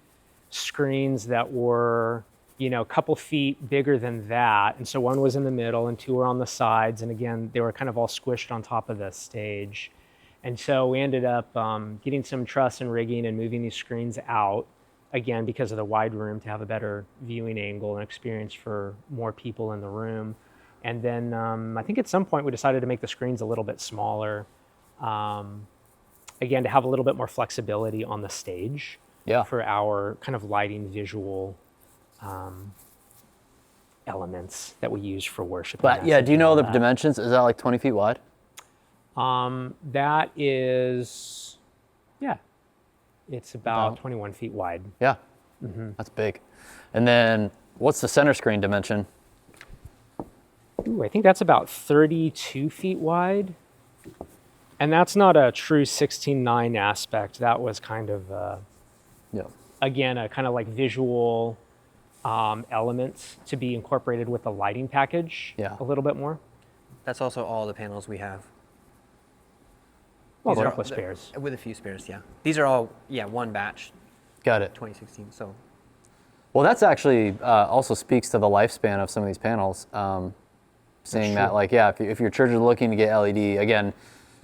screens that were, a couple feet bigger than that. And so one was in the middle and 2 were on the sides. And again, they were kind of all squished on top of the stage. And so we ended up getting some truss and rigging and moving these screens out, again, because of the wide room, to have a better viewing angle and experience for more people in the room. And then I think at some point we decided to make the screens a little bit smaller, again, to have a little bit more flexibility on the stage for our kind of lighting visual elements that we use for worship. But yeah, do you know the dimensions? Is that like 20 feet wide? That is, It's about 21 feet wide. Yeah, that's big. And then what's the center screen dimension? Ooh, I think that's about 32 feet wide. And that's not a true 16:9 aspect. That was kind of, again, a kind of like visual elements to be incorporated with the lighting package a little bit more. That's also all the panels we have. Well, These a are couple of all- spares. With a few spares, yeah. These are all, one batch, Got it. 2016. So Well, that's actually also speaks to the lifespan of some of these panels. Saying that, like, if your church is looking to get LED, again,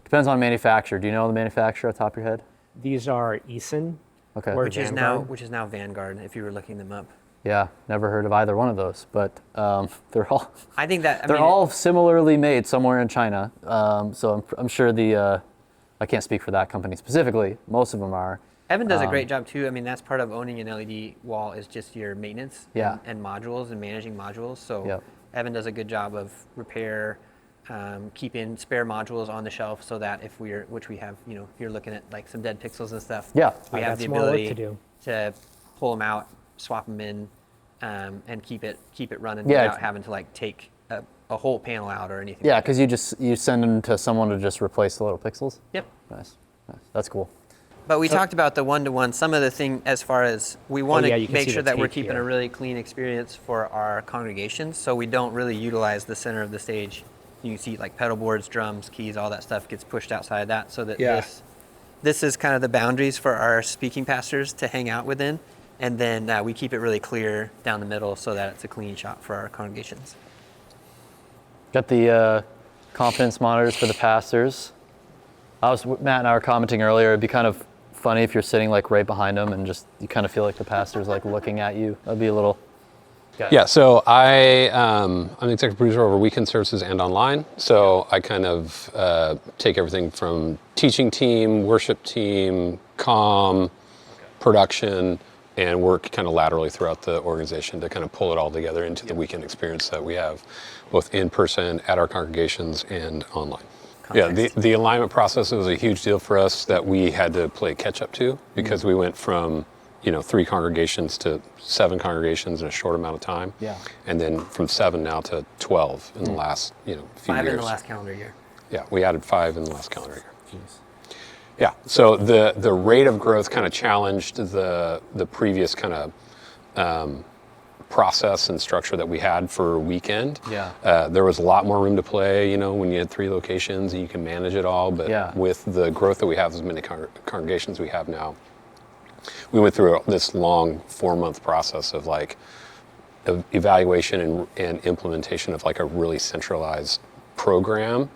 depends on manufacturer. Do you know the manufacturer off the top of your head? These are Eason. Okay. Or which is Vanguard. now Vanguard, if you were looking them up. Yeah, never heard of either one of those, but they're all I think that they're all similarly made somewhere in China. So I'm sure I can't speak for that company specifically. Most of them are. Evan does a great job too. I mean, that's part of owning an LED wall is just your maintenance and modules and managing modules. So Evan does a good job of repair, keeping spare modules on the shelf so that if which we have, if you're looking at like some dead pixels and stuff, we have that's the more work ability to do. to pull them out, swap them in, and keep it running without having to like take a whole panel out or anything. Yeah, because you send them to someone to just replace the little pixels. Yep. Nice. That's cool. But we talked about the one-to-one. Some of the thing as far as we want you to can make see sure the that we're tape keeping here. a really clean experience for our congregations. So we don't really utilize the center of the stage. You can see like pedal boards, drums, keys, all that stuff gets pushed outside that. So that this is kind of the boundaries for our speaking pastors to hang out within. And then we keep it really clear down the middle so that it's a clean shot for our congregations. Got the confidence monitors for the pastors. Matt and I were commenting earlier, it'd be kind of funny if you're sitting like right behind them and just you kind of feel like the pastor's like looking at you. That'd be a little. Yeah, so I'm the executive producer over weekend services and online. So I kind of take everything from teaching team, worship team, comm, production, and work kind of laterally throughout the organization to kind of pull it all together into the weekend experience that we have, both in person at our congregations and online. Context. Yeah, the alignment process was a huge deal for us that we had to play catch up to because we went from 3 congregations to 7 congregations in a short amount of time. Yeah. And then from 7 now to 12 in the last few 5 years. in the last calendar year. Yeah, we added 5 in the last calendar year. Yeah, so the rate of growth kind of challenged the previous kind of process and structure that we had for weekend. Yeah. There was a lot more room to play, when you had 3 locations and you can manage it all. But with the growth that we have, as many congregations we have now, we went through this long 4-month process of like evaluation and implementation of like a really centralized program,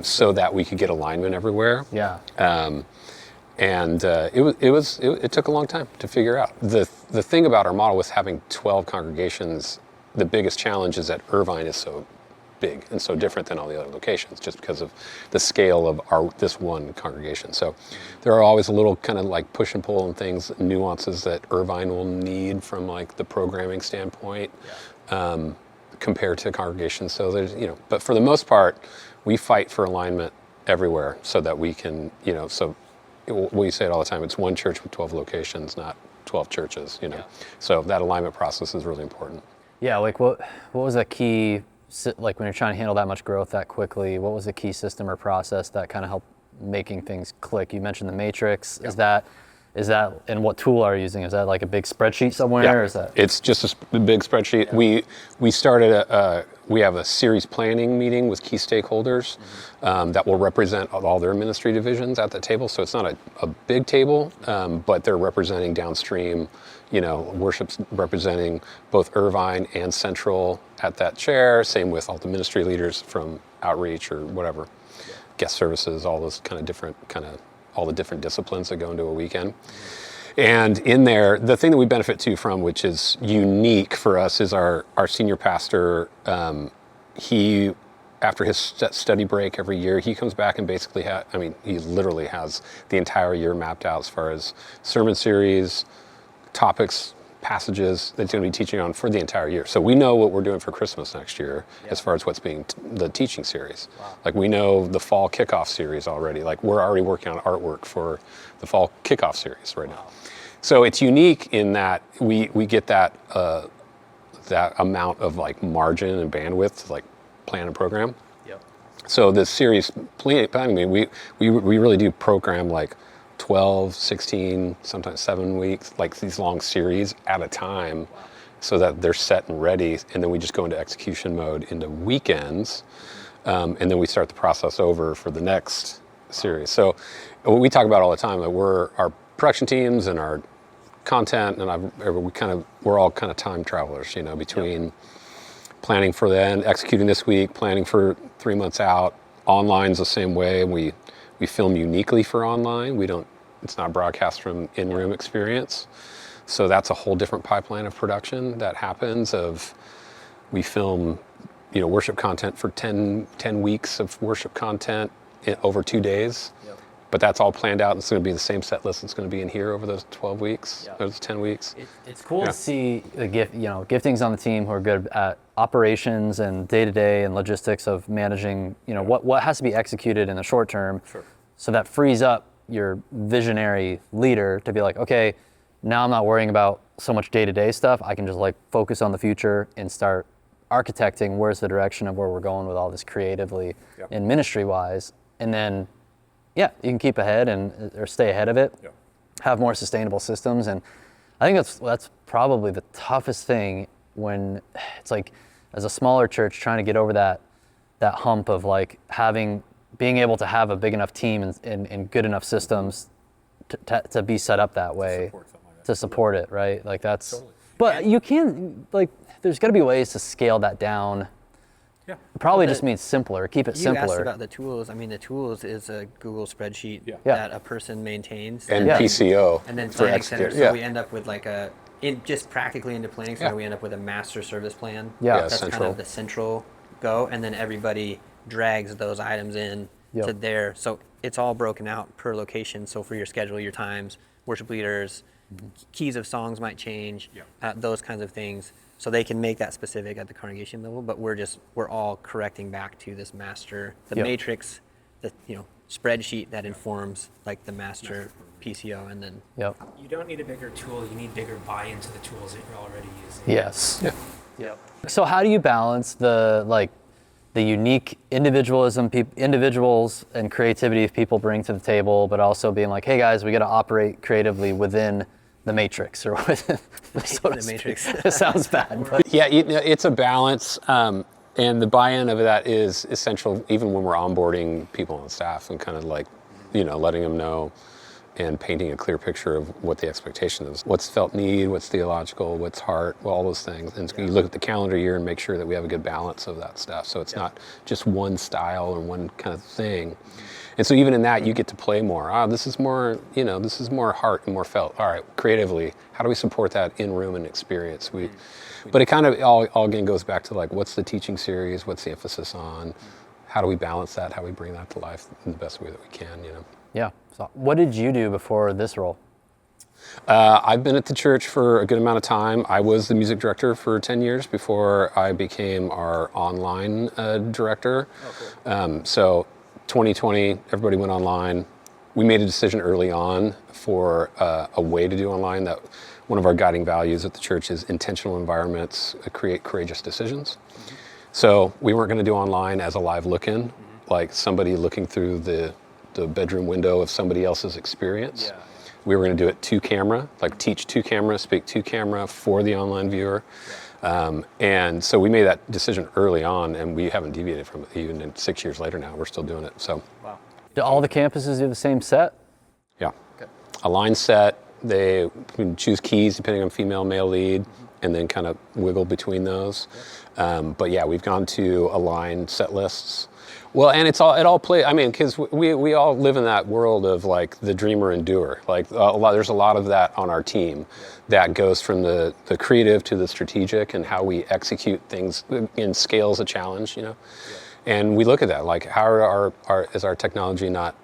so that we could get alignment everywhere. Yeah. It took a long time to figure out. The thing about our model with having 12 congregations, the biggest challenge is that Irvine is so big and so different than all the other locations just because of the scale of this one congregation. So there are always a little kind of like push and pull and things, nuances that Irvine will need from like the programming standpoint compared to congregations. So there's, but for the most part, we fight for alignment everywhere so that we can, so we say it all the time, it's one church with 12 locations, not 12 churches, So that alignment process is really important. Yeah, like what was a key, like when you're trying to handle that much growth that quickly, what was the key system or process that kind of helped making things click? You mentioned the matrix. Yeah. Is that, and what tool are you using? Is that like a big spreadsheet somewhere? Yeah, or is that? It's just a big spreadsheet. Yeah. We started we have a series planning meeting with key stakeholders that will represent all their ministry divisions at the table. So it's not a big table, but they're representing downstream, worship's representing both Irvine and Central at that chair. Same with all the ministry leaders from outreach or whatever, guest services, all those kind of different all the different disciplines that go into a weekend. And in there, the thing that we benefit too from, which is unique for us, is our senior pastor. He, after his study break every year, he comes back and basically he literally has the entire year mapped out as far as sermon series, topics, passages that he's going to be teaching on for the entire year. So we know what we're doing for Christmas next year as far as what's being the teaching series. Wow. Like we know the fall kickoff series already. Like we're already working on artwork for the fall kickoff series right now. So it's unique in that we get that that amount of like margin and bandwidth to like plan and program. Yep. So this series planning, we really do program like 12, 16, sometimes 7 weeks, like these long series at a time, so that they're set and ready, and then we just go into execution mode into weekends, and then we start the process over for the next series. So we talk about all the time that our production teams and our content, and we're all kind of time travelers, you know, between planning for then, executing this week, planning for 3 months out. Online's the same way. We film uniquely for online. It's not broadcast from in-room experience. So that's a whole different pipeline of production that happens we film, you know, worship content for 10 weeks of worship content over 2 days. Yep. But that's all planned out, and it's going to be the same set list that's going to be in here over those 12 weeks, those 10 weeks. It's cool to see the giftings on the team who are good at operations and day-to-day and logistics of managing, you know, what has to be executed in the short term. Sure. So that frees up your visionary leader to be like, okay, now I'm not worrying about so much day-to-day stuff. I can just like focus on the future and start architecting where's the direction of where we're going with all this creatively and ministry-wise. And then, you can keep ahead or stay ahead of it, have more sustainable systems. And I think that's probably the toughest thing when it's like, as a smaller church, trying to get over that hump of like being able to have a big enough team and good enough systems to be set up that way to support it, right? Like that's, totally. But you can, like, there's gotta be ways to scale that down. Yeah. Probably just means simpler, keep it simpler. You asked about the tools. I mean, the tools is a Google spreadsheet that a person maintains. And PCO. And then planning center, so we end up with like just practically into planning center, we end up with a master service plan. That's central. Kind of the central go, and then everybody drags those items in to there. So it's all broken out per location. So for your schedule, your times, worship leaders, keys of songs might change, those kinds of things. So they can make that specific at the congregation level, but we're all correcting back to this master, the matrix, the spreadsheet that informs like the master PCO, and then you don't need a bigger tool, you need bigger buy-in to the tools that you're already using. Yes. So how do you balance the unique individuals and creativity people bring to the table, but also being like, hey guys, we got to operate creatively within the matrix or within the matrix. It sounds bad, but it's a balance, and the buy-in of that is essential even when we're onboarding people on staff and kind of like, letting them know and painting a clear picture of what the expectation is. What's felt need, what's theological, what's heart, all those things. And you look at the calendar year and make sure that we have a good balance of that stuff. So it's not just one style or one kind of thing. And so even in that, you get to play more. This is more, this is more heart and more felt. All right, creatively, how do we support that in-room and experience? But it kind of all again goes back to like, what's the teaching series? What's the emphasis on? How do we balance that? How do we bring that to life in the best way that we can, Yeah. So what did you do before this role? I've been at the church for a good amount of time. I was the music director for 10 years before I became our online director. Oh, cool. So 2020, everybody went online. We made a decision early on for a way to do online. That one of our guiding values at the church is intentional environments create courageous decisions. Mm-hmm. So we weren't going to do online as a live look-in, like somebody looking through the bedroom window of somebody else's experience. Yeah. We were going to do it to camera, like teach to camera, speak to camera for the online viewer. Yeah. And so we made that decision early on, and we haven't deviated from it even 6 years later now. We're still doing it. So. Wow. Do all the campuses do the same set? Yeah. Okay. A line set. They can choose keys depending on female, male lead, and then kind of wiggle between those. Yeah. But yeah, we've gone to aligned set lists. Well, and it all play. I mean, because we all live in that world of like the dreamer and doer. Like there's a lot of that on our team, that goes from the creative to the strategic, and how we execute things in scale is a challenge, Yeah. And we look at that like, how is our technology not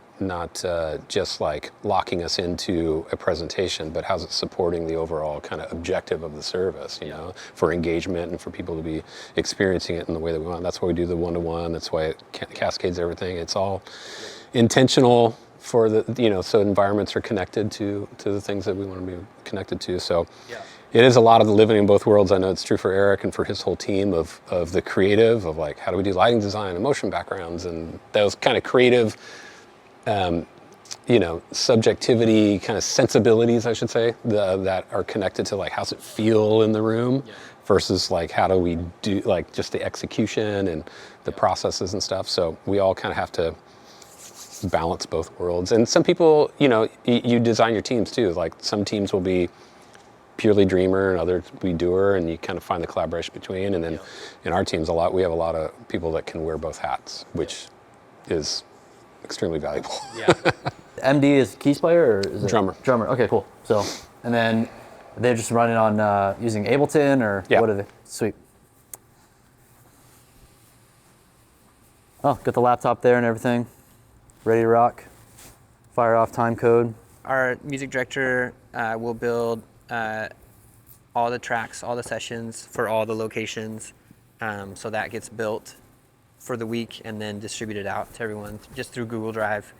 just like locking us into a presentation, but how's it supporting the overall kind of objective of the service, you know, for engagement and for people to be experiencing it in the way that we want. That's why we do the one-to-one. That's why it cascades everything. It's all intentional for the, you know, so environments are connected to the things that we want to be connected to. So it is a lot of the living in both worlds. I know it's true for Eric and for his whole team of the creative, of like, how do we do lighting design and motion backgrounds and those kind of creative, you know, subjectivity, kind of sensibilities, I should say, that are connected to like, how's it feel in the room versus like, how do we do like just the execution and the processes and stuff. So we all kind of have to balance both worlds. And some people, you know, you design your teams too. Like some teams will be purely dreamer and others be doer, and you kind of find the collaboration between. And then in our teams we have a lot of people that can wear both hats, which is extremely valuable. MD is keys player, or is it drummer? Okay, cool. So, and then they're just running on using Ableton, or what are they? Sweet. Oh, got the laptop there and everything, ready to rock. Fire off time code. Our music director will build all the tracks, all the sessions for all the locations. So that gets built for the week and then distributed out to everyone just through Google Drive.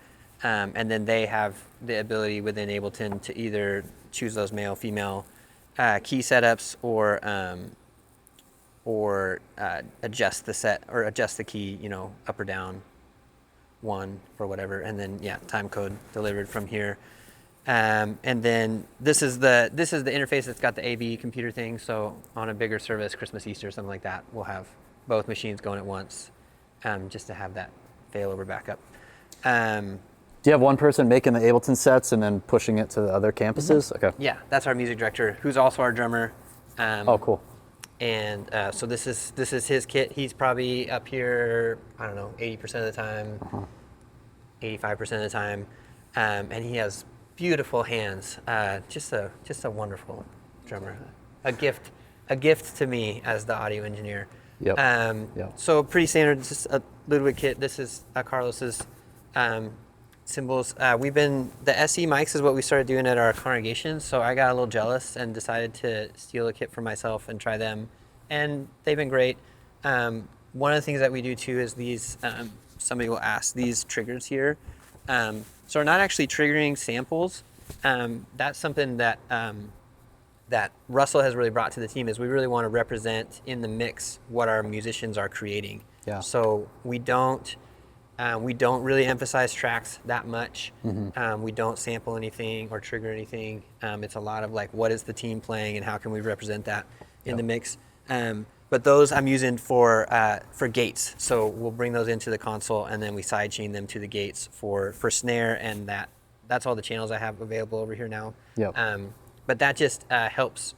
And then they have the ability within Ableton to either choose those male, female key setups, or adjust the set or adjust the key, you know, up or down one or whatever. And then time code delivered from here. And then this is the interface that's got the AV computer thing. So on a bigger service, Christmas, Easter, something like that, we'll have both machines going at once, just to have that failover backup. Do you have one person making the Ableton sets and then pushing it to the other campuses? Okay. Yeah, that's our music director, who's also our drummer. Oh, cool. And so this is his kit. He's probably up here, I don't know, 80% of the time, 85% of the time, and he has beautiful hands. Just a wonderful drummer. A gift to me as the audio engineer. So pretty standard, just a Ludwig kit. This is Carlos's cymbals. The SE mics is what we started doing at our congregation. So I got a little jealous and decided to steal a kit for myself and try them. And they've been great. One of the things that we do too is these, somebody will ask, these triggers here. So we're not actually triggering samples. That's something that that Russell has really brought to the team, is we really want to represent in the mix what our musicians are creating. So we don't really emphasize tracks that much. We don't sample anything or trigger anything. It's a lot of like, what is the team playing and how can we represent that in the mix? But those I'm using for gates. So we'll bring those into the console and then we sidechain them to the gates for snare, and that's all the channels I have available over here now. But that just helps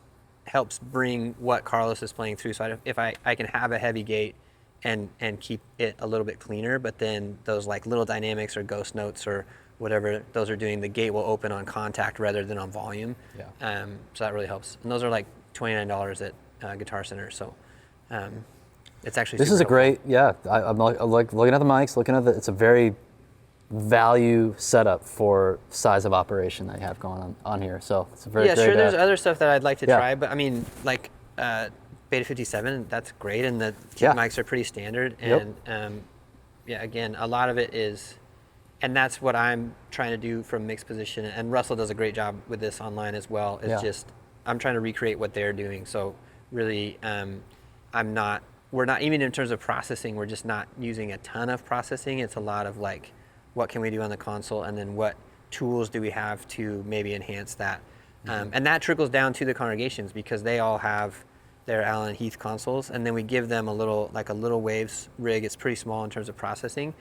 bring what Carlos is playing through. So if I can have a heavy gate and keep it a little bit cleaner, but then those like little dynamics or ghost notes or whatever those are doing, the gate will open on contact rather than on volume. So that really helps. And those are like $29 at Guitar Center. So it's actually this is a great I'm like looking at the mics, it's a very value setup for size of operation that you have going on here. So it's a very great, there's other stuff that I'd like to try, but I mean, like Beta 57, that's great, and the mics are pretty standard. And again, a lot of it is, and that's what I'm trying to do from mix position. And Russell does a great job with this online as well. It's just I'm trying to recreate what they're doing. So really, we're not even in terms of processing. We're just not using a ton of processing. It's a lot of like, what can we do on the console, and then what tools do we have to maybe enhance that? And that trickles down to the congregations, because they all have their Allen Heath consoles, and then we give them a little Waves rig. It's pretty small in terms of processing,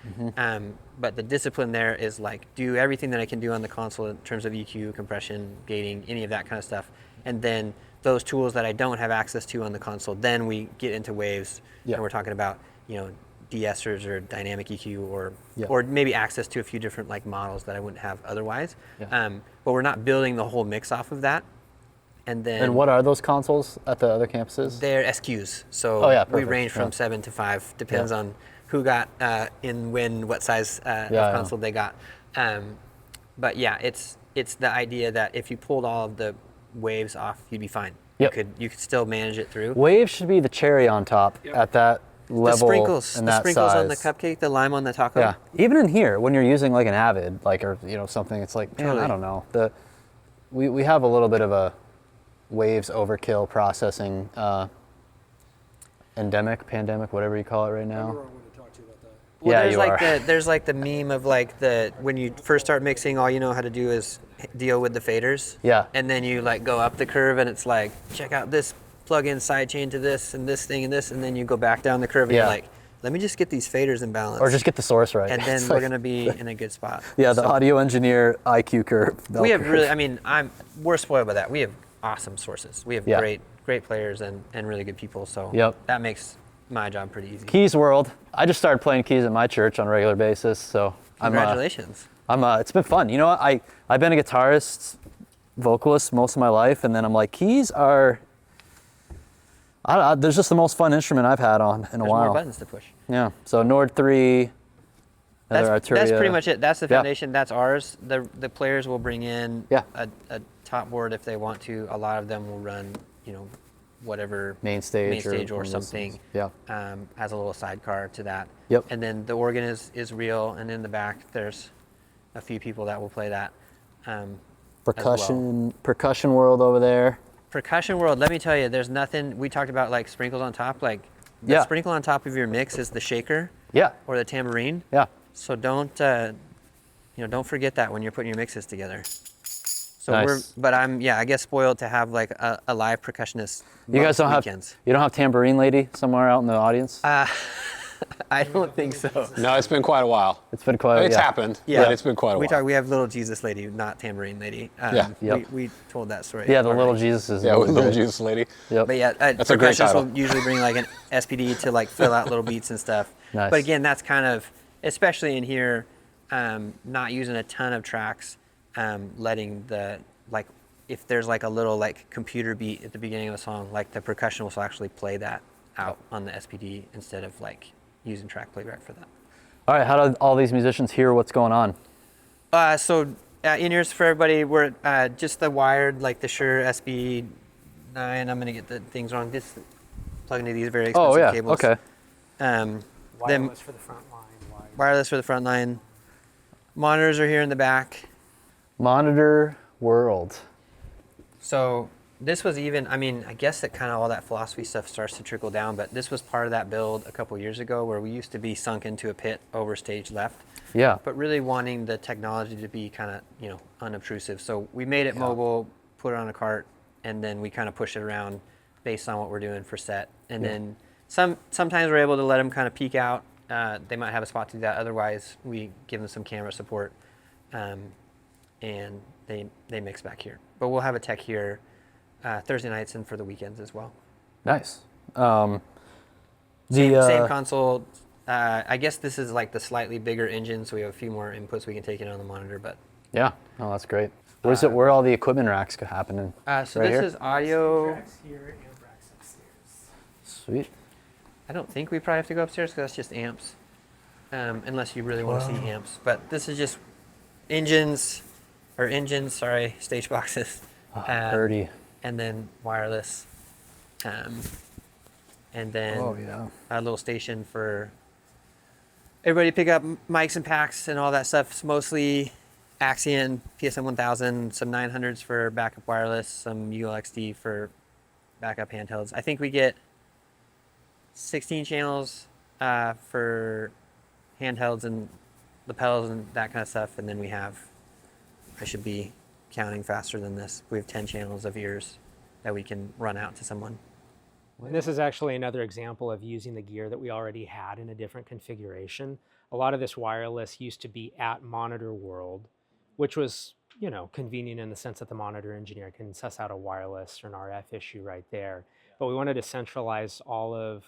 but the discipline there is like, do everything that I can do on the console in terms of EQ, compression, gating, any of that kind of stuff, and then those tools that I don't have access to on the console, then we get into Waves, and we're talking about, you know, de-essers or dynamic EQ or maybe access to a few different like models that I wouldn't have otherwise. But we're not building the whole mix off of that. And what are those consoles at the other campuses? They're SQs. So we range from 7 to 5, depends on who got what size of console they got. But yeah, it's the idea that if you pulled all of the waves off, you'd be fine. Yep. You could still manage it through. Waves should be the cherry on top at that level. The sprinkles, and the that sprinkles size. on the cupcake, the lime on the taco. Yeah, even in here, when you're using like an Avid, like, or something, it's like, man, Totally. I don't know. We have a little bit of a waves overkill processing pandemic, whatever you call it right now. We're going to talk to you about that. Well, Yeah, there's you like are. there's like the meme of like when you first start mixing, all you know how to do is deal with the faders. Yeah. And then you like go up the curve, and it's like, check out this plug-in sidechain to this and this thing and this, and then you go back down the curve, and Yeah. you're like, let me just get these faders in balance. Or just get the source right. and then It's we're like- gonna be in a good spot. Yeah, the So audio engineer IQ curve. bell we have curve. really, I mean, we're spoiled by that. We have awesome sources. We have Yeah. great players and really good people. So Yep. that makes my job pretty easy. Keys World. I just started playing keys at my church on a regular basis, so Congratulations. it's been fun. You know what? I've been a guitarist, vocalist most of my life, and then I'm like, keys are. There's just the most fun instrument I've had on in a There's while. more buttons to push. Yeah. So Nord 3. That's Arturia. pretty much it. That's the Yeah. foundation. That's ours. The players will bring in Yeah. a top board if they want to. A lot of them will run, whatever Main stage or one of those something. things. Yeah. Has a little sidecar to that. Yep. And then the organ is real, and in the back there's a few people that will play that. Percussion world over there. Percussion world. Let me tell you, there's nothing. We talked about like sprinkles on top. Like the Yeah. sprinkle on top of your mix is the shaker Yeah. or the tambourine. Yeah. So don't forget that when you're putting your mixes together. So Nice. I guess spoiled to have like a live percussionist. You guys don't weekends. have tambourine lady somewhere out in the audience? I don't think so. No, it's been quite a while. It's been quite. It's yeah. happened, but it's been quite a while. We have little Jesus lady, not tambourine lady. Yeah. Yep. We told that story. Yeah, the little already. Jesus is. Yeah, with Little Jesus Lady. Yep. But yeah, That's a great percussionists title. will usually bring like an SPD to like fill out little beats and stuff. Nice. But again, that's kind of, especially in here, not using a ton of tracks, letting if there's like a little like computer beat at the beginning of a song, like the percussion will actually play that out on the SPD instead of like using track playback for that. All right. How do all these musicians hear what's going on? In-ears for everybody, we're just the wired, like the Shure SB9. I'm going to get the things wrong. Just plug into these very expensive Oh yeah. cables. Okay. Then Wireless for the front line. wireless for the front line. Monitors are here in the back. Monitor world. So this was even, I guess that kind of all that philosophy stuff starts to trickle down, but this was part of that build a couple years ago where we used to be sunk into a pit over stage left, Yeah. but really wanting the technology to be kind of, unobtrusive. So we made it mobile, put it on a cart, and then we kind of push it around based on what we're doing for set. And then sometimes we're able to let them kind of peek out. They might have a spot to do that. Otherwise, we give them some camera support, and they mix back here. But we'll have a tech here Thursday nights and for the weekends as well. Nice. Same console. I guess this is like the slightly bigger engine, so we have a few more inputs we can take in on the monitor. But Yeah. Oh, that's great. Where are all the equipment racks happening? so Right this here? is audio. Tracks here and racks upstairs. Sweet. I don't think we probably have to go upstairs because that's just amps, unless you really want to see amps. But this is just stage boxes, Dirty. and then wireless, and then Oh yeah. a little station for everybody to pick up mics and packs and all that stuff. It's mostly Axion, PSM 1000, some 900s for backup wireless, some ULXD for backup handhelds. I think we get 16 channels for handhelds and lapels and that kind of stuff. And then we have, I should be counting faster than this, we have 10 channels of ears that we can run out to someone. And this is actually another example of using the gear that we already had in a different configuration. A lot of this wireless used to be at Monitor World, which was, convenient in the sense that the monitor engineer can suss out a wireless or an RF issue right there. But we wanted to centralize all of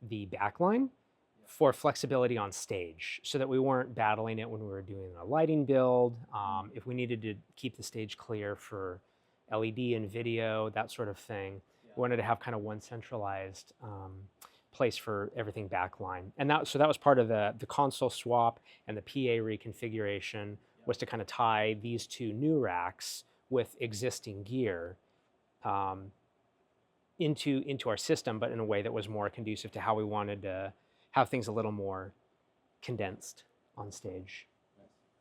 the backline for flexibility on stage so that we weren't battling it when we were doing a lighting build. If we needed to keep the stage clear for LED and video, that sort of thing, we wanted to have kind of one centralized place for everything backline. And that was part of the console swap and the PA reconfiguration was to kind of tie these two new racks with existing gear into our system, but in a way that was more conducive to how we wanted to have things a little more condensed on stage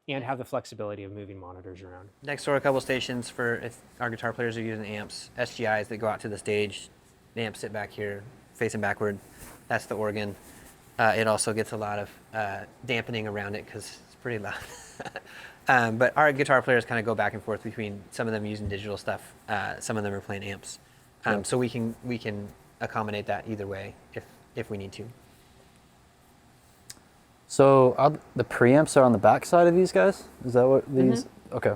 and have the flexibility of moving monitors around. Next door, a couple stations for if our guitar players are using amps, SGIs that go out to the stage. The amps sit back here, facing backward. That's the organ. It also gets a lot of dampening around it because it's pretty loud. But our guitar players kind of go back and forth between some of them using digital stuff, some of them are playing amps. So we can accommodate that either way if we need to. So the preamps are on the back side of these guys? Is that what these? Okay.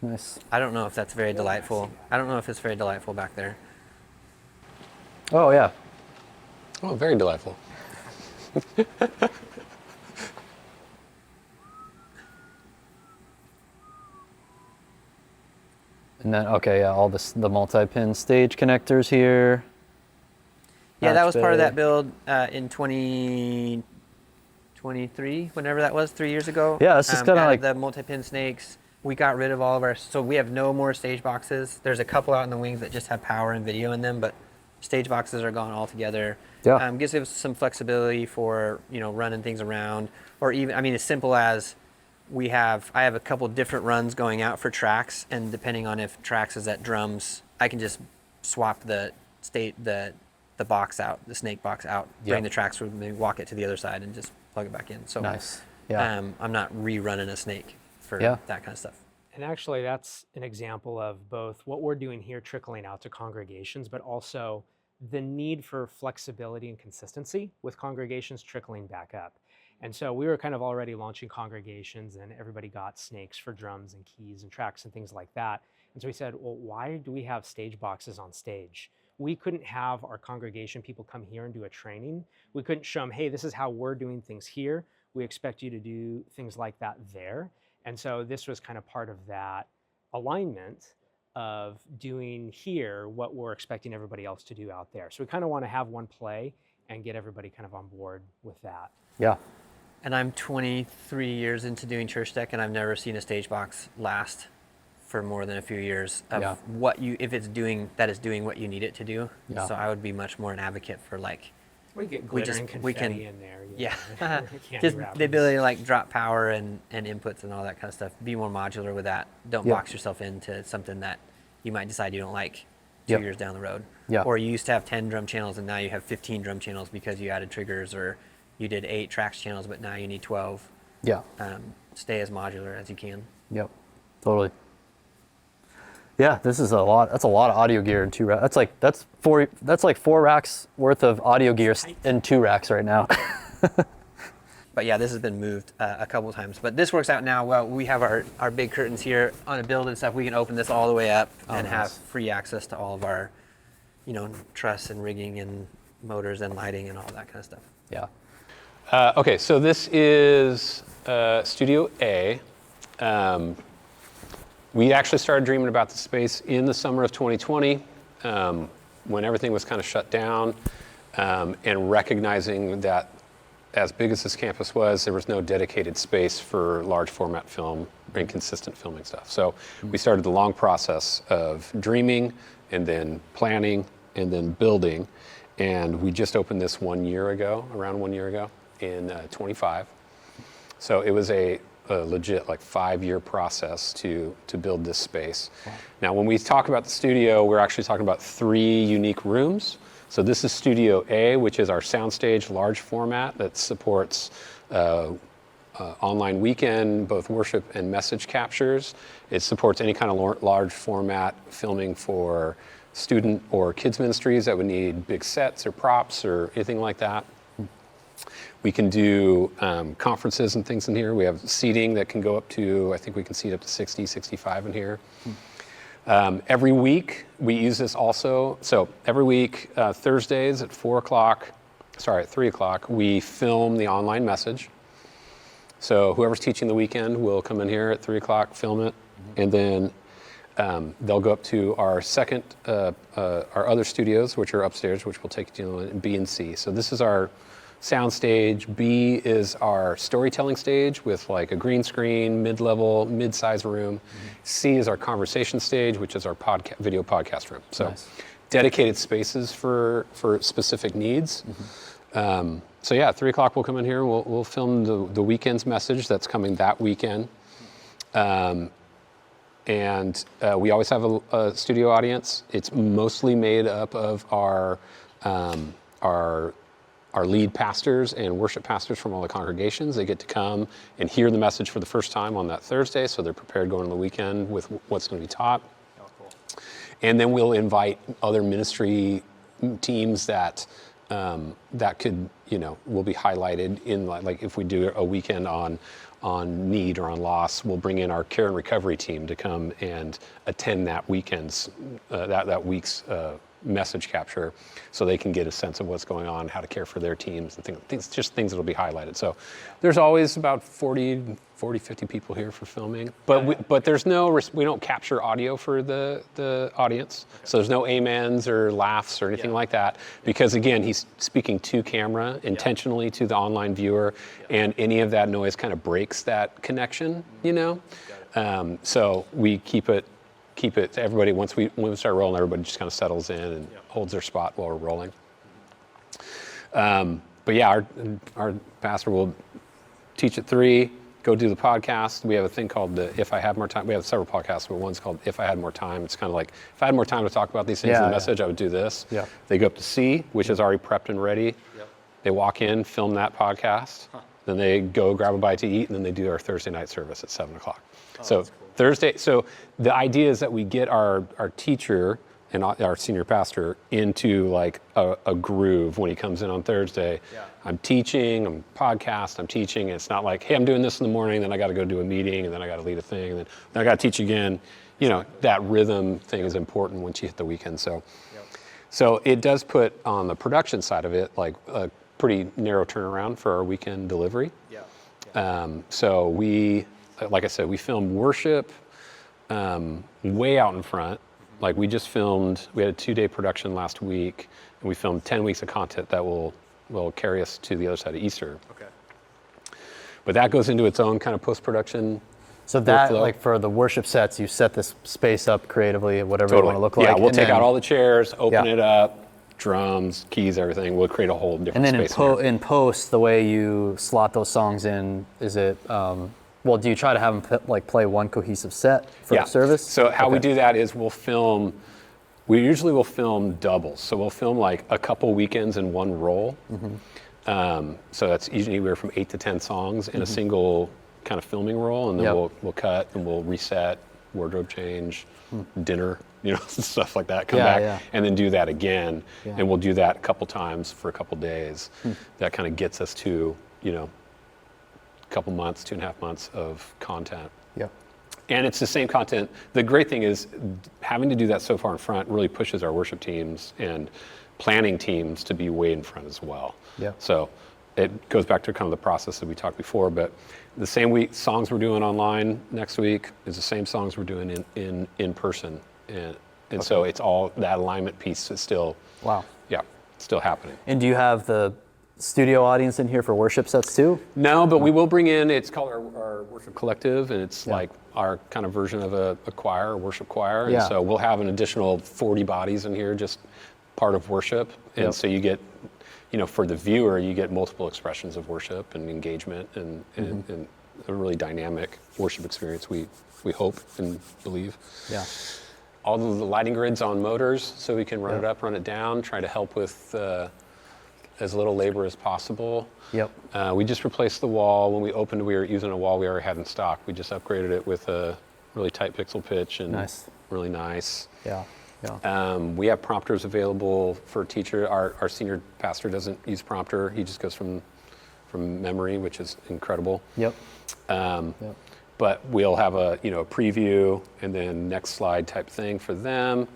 Nice. I don't know if that's very delightful. I don't know if it's very delightful back there. Oh yeah. Oh, very delightful. And then all the multi-pin stage connectors here. Yeah, that was part of that build in 2023, whenever that was, 3 years ago. Yeah, it's just kind of like the multi-pin snakes. We got rid of all of our, so we have no more stage boxes. There's a couple out in the wings that just have power and video in them, but stage boxes are gone altogether. Yeah. Gives us some flexibility for running things around, or even as simple as I have a couple different runs going out for tracks, and depending on if tracks is at drums, I can just swap the box out, the snake box out, bring the tracks with me, walk it to the other side, and just plug it back in. So nice. Yeah. I'm not rerunning a snake for that kind of stuff. And actually, that's an example of both what we're doing here trickling out to congregations, but also the need for flexibility and consistency with congregations trickling back up. And so we were kind of already launching congregations, and everybody got snakes for drums and keys and tracks and things like that. And so we said, well, why do we have stage boxes on stage? We couldn't have our congregation people come here and do a training. We couldn't show them, hey, this is how we're doing things here. We expect you to do things like that there. And so this was kind of part of that alignment of doing here what we're expecting everybody else to do out there. So we kind of want to have one play and get everybody kind of on board with that. Yeah. And I'm 23 years into doing church tech, and I've never seen a stage box last for more than a few years of if it's doing what you need it to do. Yeah. So I would be much more an advocate for we get glitter and confetti in there. Just the ability to drop power and inputs and all that kind of stuff. Be more modular with that. Don't box yourself into something that you might decide you don't like 2 years down the road. Yeah. Or you used to have 10 drum channels and now you have 15 drum channels because you added triggers, or you did 8 tracks channels but now you need 12. Yeah. Stay as modular as you can. Yep. Totally. Yeah, this is a lot. That's a lot of audio gear in 2 racks. That's like 4 racks worth of audio gear in 2 racks right now. But yeah, this has been moved a couple of times. But this works out now. Well, we have our big curtains here on a build and stuff. We can open this all the way up and have free access to all of our, truss and rigging and motors and lighting and all that kind of stuff. Yeah. Okay, so this is Studio A. We actually started dreaming about the space in the summer of 2020 when everything was kind of shut down, and recognizing that as big as this campus was, there was no dedicated space for large format film and consistent filming stuff. So we started the long process of dreaming and then planning and then building. And we just opened this around 1 year ago in 25. So it was a legit 5-year process to build this space. Wow. Now, when we talk about the studio, we're actually talking about 3 unique rooms. So this is Studio A, which is our Soundstage large format that supports online weekend, both worship and message captures. It supports any kind of large format filming for student or kids ministries that would need big sets or props or anything like that. We can do conferences and things in here. We have seating that can go up to, I think we can seat up to 60, 65 in here. Every week, we use this also. So every week, Thursdays at 3 o'clock, we film the online message. So whoever's teaching the weekend will come in here at 3 o'clock, film it, and then they'll go up to our our other studios, which are upstairs, which we'll take you to in B and C. So this is our Soundstage. B is our storytelling stage with like a green screen, mid-level, mid-size room. C is our conversation stage, which is our video podcast room. So dedicated spaces for specific needs. So yeah, 3 o'clock we'll come in here. We'll film the weekend's message that's coming that weekend. And we always have a studio audience. It's mostly made up of our lead pastors and worship pastors from all the congregations. They get to come and hear the message for the first time on that Thursday, so they're prepared going into the weekend with what's going to be taught. Oh, cool. And then we'll invite other ministry teams that could, will be highlighted in, like if we do a weekend on need or on loss, we'll bring in our care and recovery team to come and attend that weekend's, that week's message capture, so they can get a sense of what's going on, how to care for their teams, and things that'll be highlighted. So there's always about 40, 50 people here for filming, but there's we don't capture audio for the audience. Okay. So there's no amens or laughs or anything like that, because again, he's speaking to camera intentionally to the online viewer, and any of that noise kind of breaks that connection, so we keep it to everybody. When we start rolling, everybody just kind of settles in and holds their spot while we're rolling. But yeah, our pastor will teach at 3, go do the podcast. We have a thing called the If I Had More Time. We have several podcasts, but one's called If I Had More Time. It's kind of like, if I had more time to talk about these things in the message, I would do this. Yeah. They go up to C, which is already prepped and ready. Yep. They walk in, film that podcast. Then they go grab a bite to eat, and then they do our Thursday night service at 7 o'clock. Oh, so cool. Thursday, so the idea is that we get our teacher and our senior pastor into like a groove when he comes in on Thursday. Yeah. I'm teaching, I'm teaching. It's not like, hey, I'm doing this in the morning, then I got to go do a meeting, and then I got to lead a thing, and then I got to teach again. That rhythm thing is important once you hit the weekend. So, so it does put on the production side of it like a pretty narrow turnaround for our weekend delivery. So we, like I said, we film worship way out in front. Like we had a 2-day production last week, and we filmed 10 weeks of content that will carry us to the other side of Easter. Okay. But that goes into its own kind of post-production. So that, workflow. Like for the worship sets, you set this space up creatively, whatever you want to look like. Yeah, we'll take out all the chairs, open it up, drums, keys, everything. We'll create a whole different space. And then in post, the way you slot those songs in, is it... do you try to have them play one cohesive set for the service? So how we do that is we usually will film doubles. So we'll film like a couple weekends in one roll. Mm-hmm. So that's usually anywhere from 8 to 10 songs in a single kind of filming roll, and then we'll cut and we'll reset, wardrobe change, dinner, stuff like that, come back and then do that again. Yeah. And we'll do that a couple times for a couple days. That kind of gets us to, couple months, 2.5 months of content. Yeah. And it's the same content. The great thing is having to do that so far in front really pushes our worship teams and planning teams to be way in front as well. Yeah. So it goes back to kind of the process that we talked before, but the same songs we're doing online next week is the same songs we're doing in person. And so it's all, that alignment piece is still, still happening. And do you have the studio audience in here for worship sets too? No, but we will bring in, it's called our worship collective, and it's like our kind of version of a choir, a worship choir. And so we'll have an additional 40 bodies in here, just part of worship. And so you get, for the viewer, you get multiple expressions of worship and engagement and a really dynamic worship experience, we hope and believe. Yeah. All of the lighting grids on motors, so we can run it up, run it down, try to help with as little labor as possible. Yep. We just replaced the wall. When we opened, we were using a wall we already had in stock. We just upgraded it with a really tight pixel pitch and really nice. Yeah. Yeah. We have prompters available for a teacher. Our senior pastor doesn't use prompter. He just goes from memory, which is incredible. Yep. But we'll have a preview and then next slide type thing for them.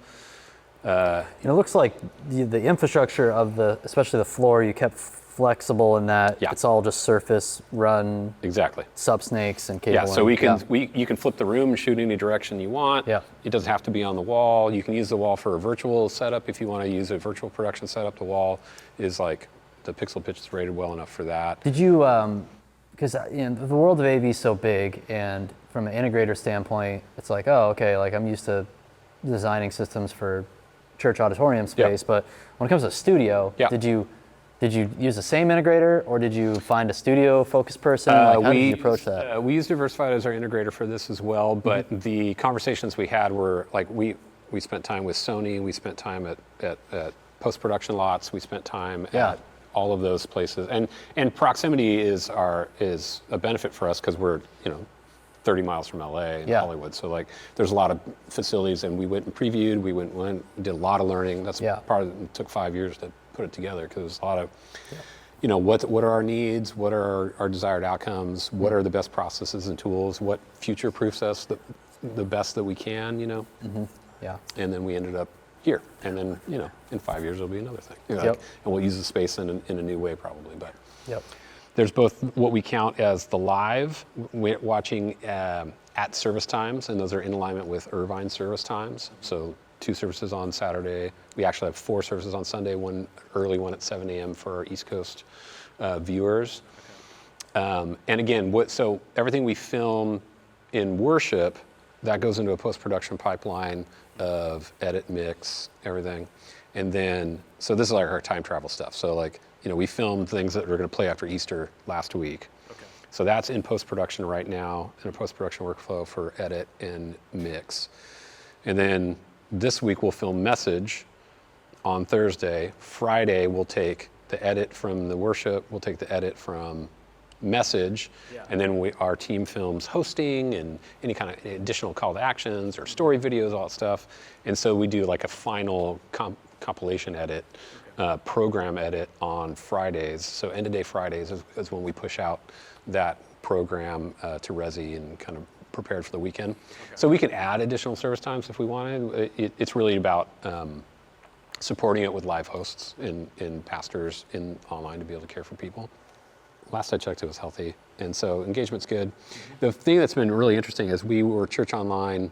It looks like the infrastructure of especially the floor, you kept flexible in that it's all just surface run. Exactly. Subsnakes and cabling. Yeah, so you can flip the room and shoot any direction you want. Yeah. It doesn't have to be on the wall. You can use the wall for a virtual setup if you want to use a virtual production setup. The wall is like the pixel pitch is rated well enough for that. Did you, because the world of AV is so big, and from an integrator standpoint, it's like, oh, okay, like I'm used to designing systems for church auditorium space, but when it comes to studio, did you use the same integrator, or did you find a studio-focused person? How did you approach that? We used Diversified as our integrator for this as well, but the conversations we had were like we spent time with Sony, we spent time at post-production lots, we spent time at all of those places, and proximity is a benefit for us because we're 30 miles from LA and Hollywood, so like there's a lot of facilities, and we went and previewed, we went did a lot of learning. That's part of it. Took 5 years to put it together because there's a lot of what are our needs, what are our desired outcomes, what are the best processes and tools, what future proofs us the best that we can, and then we ended up here, and then in 5 years it'll be another thing, and we'll use the space in a new way probably, but there's both what we count as the live watching at service times, and those are in alignment with Irvine service times. So 2 services on Saturday. We actually have 4 services on Sunday, one early one at 7 a.m. for our East Coast viewers. And again, so everything we film in worship, that goes into a post-production pipeline of edit, mix, everything. And then, so this is like our time travel stuff. So like, we filmed things that were going to play after Easter last week. Okay. So that's in post-production right now, in a post-production workflow for edit and mix. And then this week we'll film message on Thursday. Friday we'll take the edit from the worship, we'll take the edit from message, and then our team films hosting and any kind of additional call to actions or story videos, all that stuff. And so we do like a final compilation edit, program edit on Fridays. So end of day Fridays is when we push out that program to Resi and kind of prepared for the weekend. Okay. So we can add additional service times if we wanted. It's really about supporting it with live hosts and pastors online to be able to care for people. Last I checked, it was healthy, and so engagement's good. The thing that's been really interesting is we were Church Online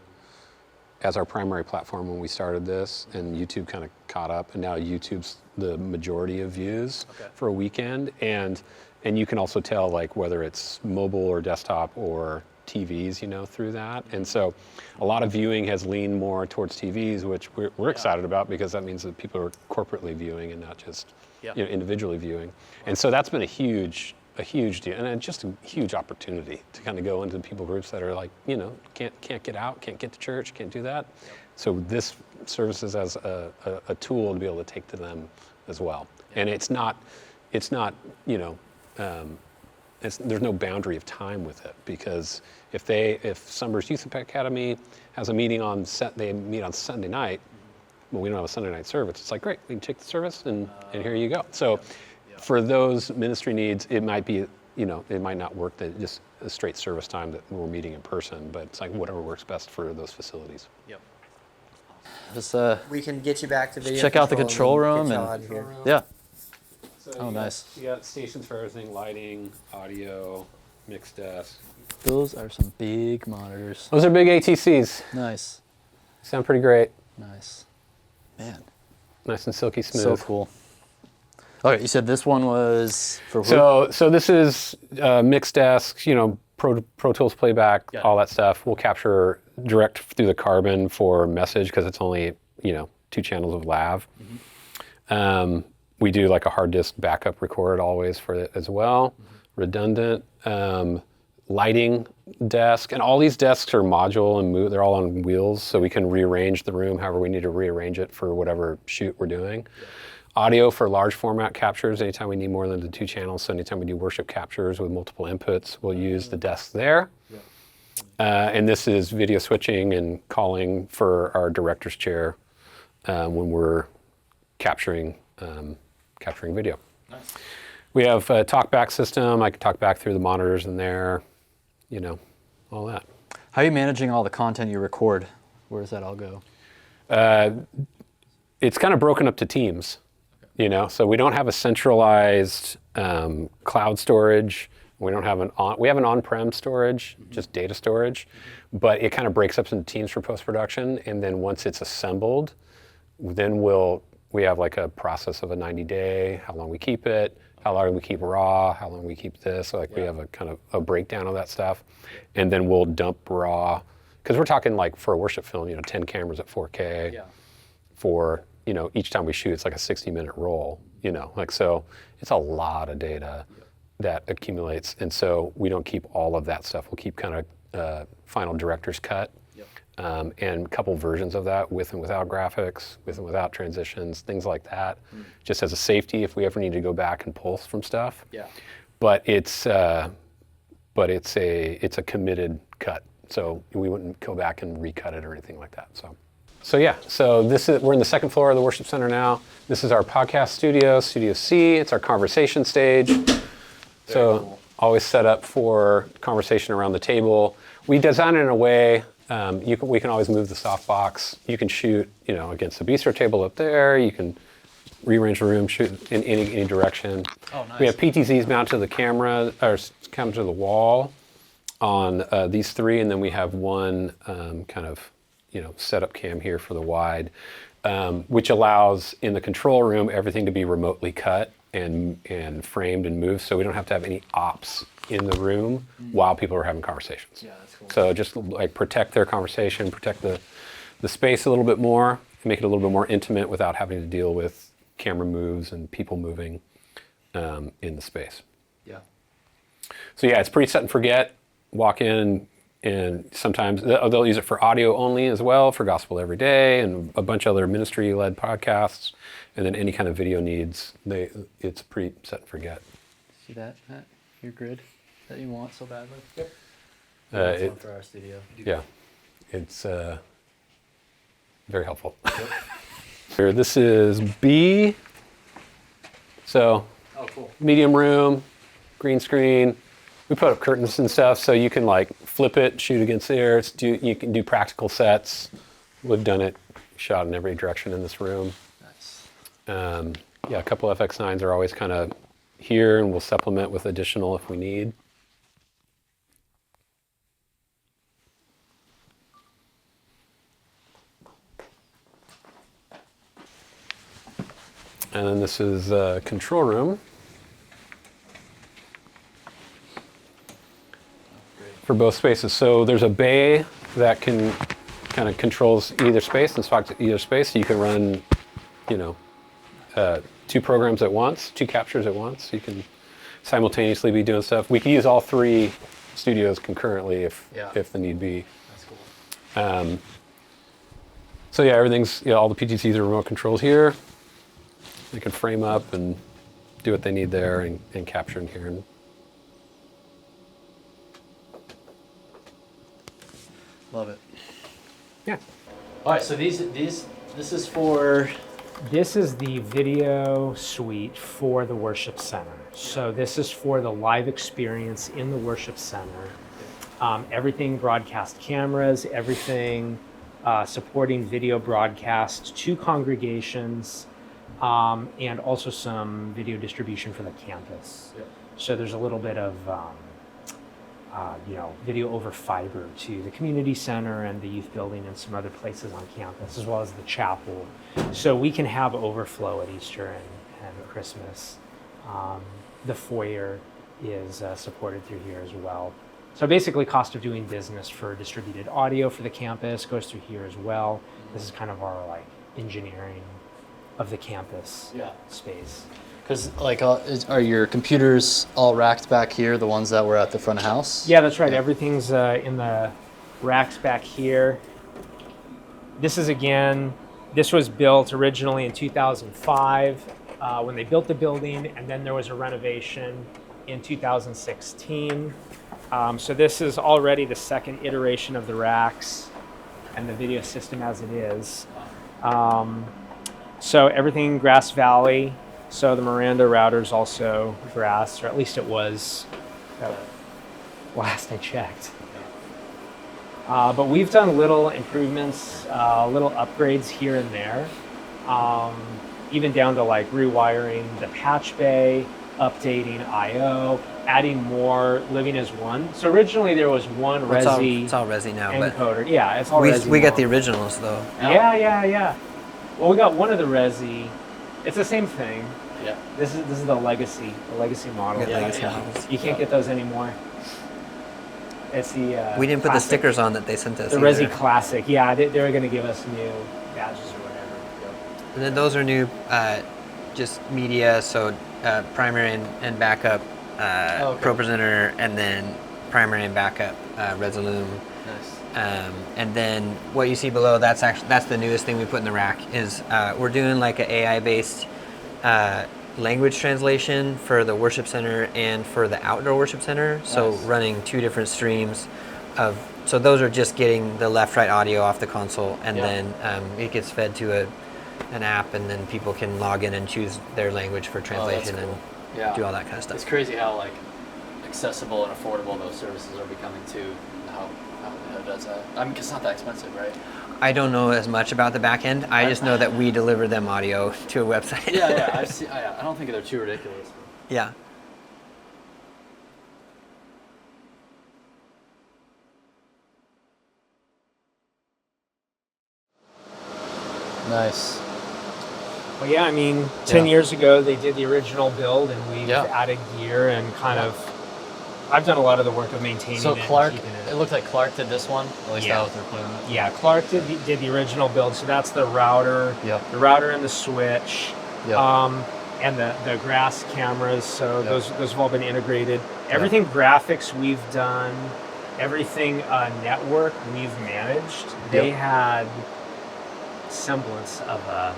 as our primary platform when we started this, and YouTube kind of caught up, and now YouTube's the majority of views for a weekend, and you can also tell like whether it's mobile or desktop or TVs, through that. And so a lot of viewing has leaned more towards TVs, which we're excited about, because that means that people are corporately viewing and not just individually viewing. And so that's been a huge deal, and just a huge opportunity to kind of go into people groups that are like, can't get out, can't get to church, can't do that. So this serves as a tool to be able to take to them as well. And it's not, there's no boundary of time with it, because if Summers Youth Academy has a meeting they meet on Sunday night, well, we don't have a Sunday night service. It's like, great, we can take the service and here you go. So for those ministry needs, it might be, it might not work that just a straight service time that we're meeting in person, but it's like whatever works best for those facilities. Yep. Just we can get you back to video. Check out the control room yeah. So nice. You got stations for everything: lighting, audio, mix desk. Those are some big monitors. Those are big ATCs. Nice. Sound pretty great. Nice. Man. Nice and silky smooth. So cool. Okay, you said this one was for who? So this is mix desk, Pro Tools playback, all that stuff. We'll capture direct through the Carbon for message because it's only 2 channels of lav. Mm-hmm. We do like a hard disk backup record always for it as well. Mm-hmm. Redundant lighting desk, and all these desks are modular and they're all on wheels, so we can rearrange the room however we need to rearrange it for whatever shoot we're doing. Yeah. Audio for large format captures, anytime we need more than the 2 channels, so anytime we do worship captures with multiple inputs, we'll use the desk there. Yeah. And this is video switching and calling for our director's chair when we're capturing video. Nice. We have a talkback system. I can talk back through the monitors in there, all that. How are you managing all the content you record? Where does that all go? It's kind of broken up to teams. So we don't have a centralized cloud storage. We don't have we have an on-prem storage, just data storage, but it kind of breaks up into teams for post-production. And then once it's assembled, then we'll we have like a process of a 90-day, how long we keep it, how long we keep raw, how long we keep this. So like we have a kind of a breakdown of that stuff. And then we'll dump raw, because we're talking like for a worship film, 10 cameras at 4K for, each time we shoot, it's like a 60-minute roll, like, so it's a lot of data that accumulates. And so we don't keep all of that stuff. We'll keep kind of final director's cut. And a couple versions of that, with and without graphics, with and without transitions, things like that, just as a safety if we ever need to go back and pull from stuff. But it's a committed cut, so we wouldn't go back and recut it or anything like that. So we're in the second floor of the worship center now. This is our podcast studio, Studio C. It's our conversation stage. Cool. Always set up for conversation around the table. We design it in a way. We can always move the softbox. You can shoot, against the bistro table up there. You can rearrange the room, shoot in any direction. Oh, nice. We have PTZs mounted to the camera, or come to the wall on these three, and then we have one kind of, setup cam here for the wide, which allows in the control room everything to be remotely cut and framed and moved, so we don't have to have any ops in the room while people are having conversations. Yeah, that's cool. So just like protect their conversation, protect the space a little bit more, make it a little bit more intimate without having to deal with camera moves and people moving in the space. Yeah. So yeah, it's pretty set and forget. Walk in and sometimes they'll use it for audio only as well, for Gospel Every Day and a bunch of other ministry-led podcasts. And then any kind of video needs, it's pretty set and forget. See that, Matt? Your grid that you want so badly? Yep. That's one for our studio. Yeah, it's very helpful. Yep. Here, this is B. So, cool. Medium room, green screen. We put up curtains and stuff so you can like flip it, shoot against there. You can do practical sets. We've done it, shot in every direction in this room. Nice. A couple FX9s are always kind of here, and we'll supplement with additional if we need. And then this is control room for both spaces. So there's a bay that can kind of controls either space and spots either space. So you can run, two programs at once, two captures at once. You can simultaneously be doing stuff. We can use all three studios concurrently if the need be. That's cool. So yeah, everything's, all the PTCs are remote controls here. They can frame up and do what they need there and capture in here. Love it. Yeah. All right, so this is for... This is the video suite for the worship center. So this is for the live experience in the worship center. Everything broadcast cameras, everything supporting video broadcast to congregations, and also some video distribution for the campus. Yep. So there's a little bit of video over fiber to the community center and the youth building and some other places on campus, as well as the chapel. So we can have overflow at Easter and Christmas. The foyer is supported through here as well. So basically cost of doing business for distributed audio for the campus goes through here as well. This is kind of our engineering of the campus space. Because are your computers all racked back here, the ones that were at the front of house? Yeah, that's right. Everything's in the racks back here. This was built originally in 2005 when they built the building, and then there was a renovation in 2016. So this is already the second iteration of the racks and the video system as it is. So everything Grass Valley. So the Miranda router's also grass, or at least it was last I checked. But we've done little improvements, little upgrades here and there, even down to rewiring the patch bay, updating I/O, adding more living as one. So originally there was one Resi. It's all Resi now, encoder. but Yeah, it's all Resi. We got the originals though. Yeah. Well, we got one of the Resi. It's the same thing. Yeah. This is the legacy model. Yeah, legacy models. You can't get those anymore. It's the We didn't put the classic- stickers on that they sent us. The either. Resi Classic. Yeah, they were going to give us new badges or whatever. And then those are new, just media, so primary and backup, okay. Pro Presenter, and then primary and backup Resolume. Nice. And then what you see below, that's the newest thing we put in the rack. Is we're doing like an AI-based language translation for the worship center and for the outdoor worship center. So Nice. running two different streams of. So those are just getting the left-right audio off the console, and then it gets fed to an app, and then people can log in and choose their language for translation cool. and do all that kind of stuff. It's crazy how like accessible and affordable those services are becoming too. How it does that. I mean, 'cause it's not that expensive, right? I don't know as much about the back end. I just know that we deliver them audio to a website. Yeah. I've seen. I don't think they're too ridiculous. Yeah. Nice. Well, yeah, I mean, 10 Yeah. years ago they did the original build, and we've Yeah. added gear and kind of. I've done a lot of the work of maintaining So it. Clark, and keeping it looked like Clark did this one. At least Yeah. that was their plan. Yeah, Clark did the original build, so that's the router, Yep. the router and the switch, Yep. and the grass cameras. So Yep. those have all been integrated. Everything graphics we've done, everything network we've managed. They Yep. had semblance of a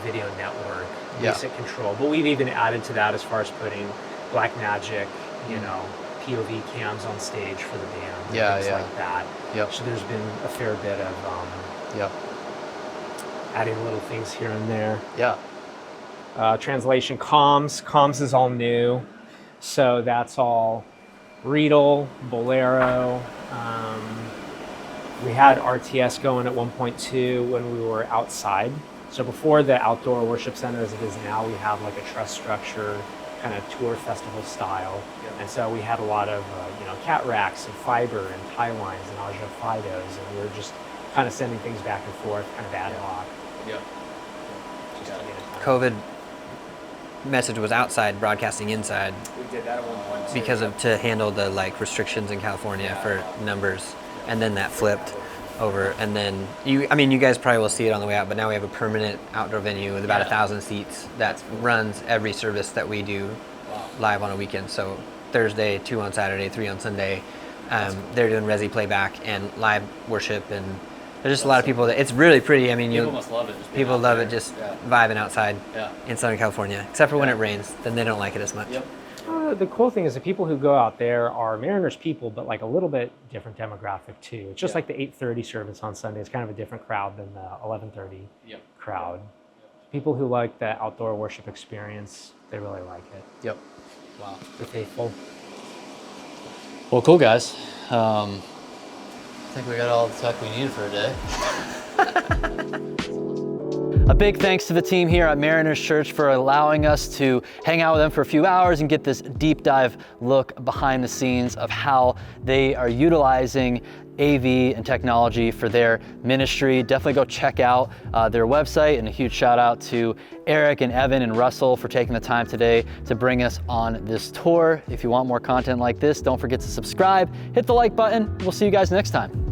video network, Yeah. basic control, but we've even added to that as far as putting Blackmagic, POV cams on stage for the band, and Yeah, things yeah. like that. Yep. So there's been a fair bit of Yep. adding little things here and there. Yeah. Translation comms is all new, so that's all Riedel, Bolero. We had RTS going at 1.2 when we were outside. So before the outdoor worship center as it is now, we have like a truss structure, kind of tour festival style. And so we had a lot of cat racks and fiber and tie lines and Aja Fidos, and we were just kind of sending things back and forth, kind of ad hoc. Yeah. Just to get it done. COVID message was outside, broadcasting inside We did that at 1.2. because of to handle the restrictions in California for numbers, and then that flipped over, and then you guys probably will see it on the way out, but now we have a permanent outdoor venue with about 1,000 seats that runs every service that we do live on a weekend. So Thursday, 2 on Saturday, 3 on Sunday. They're doing Resi playback and live worship, and there's just a lot of people that it's really pretty. I mean, People must love it. Just being people out love there. it just Yeah. vibing outside Yeah. in Southern California, except for when Yeah. it rains, then they don't like it as much. Yep. The cool thing is the people who go out there are Mariners people, but like a little bit different demographic too. It's just like the 8:30 service on Sunday is kind of a different crowd than the 11:30 Yep. crowd. People who like the outdoor worship experience, they really like it. Yep. Wow. They're faithful. Well, cool guys. I think we got all the tech we needed for a day. A big thanks to the team here at Mariners Church for allowing us to hang out with them for a few hours and get this deep dive look behind the scenes of how they are utilizing AV and technology for their ministry. Definitely go check out their website, and a huge shout out to Eric and Evan and Russell for taking the time today to bring us on this tour. If you want more content like this, don't forget to subscribe, hit the like button. We'll see you guys next time.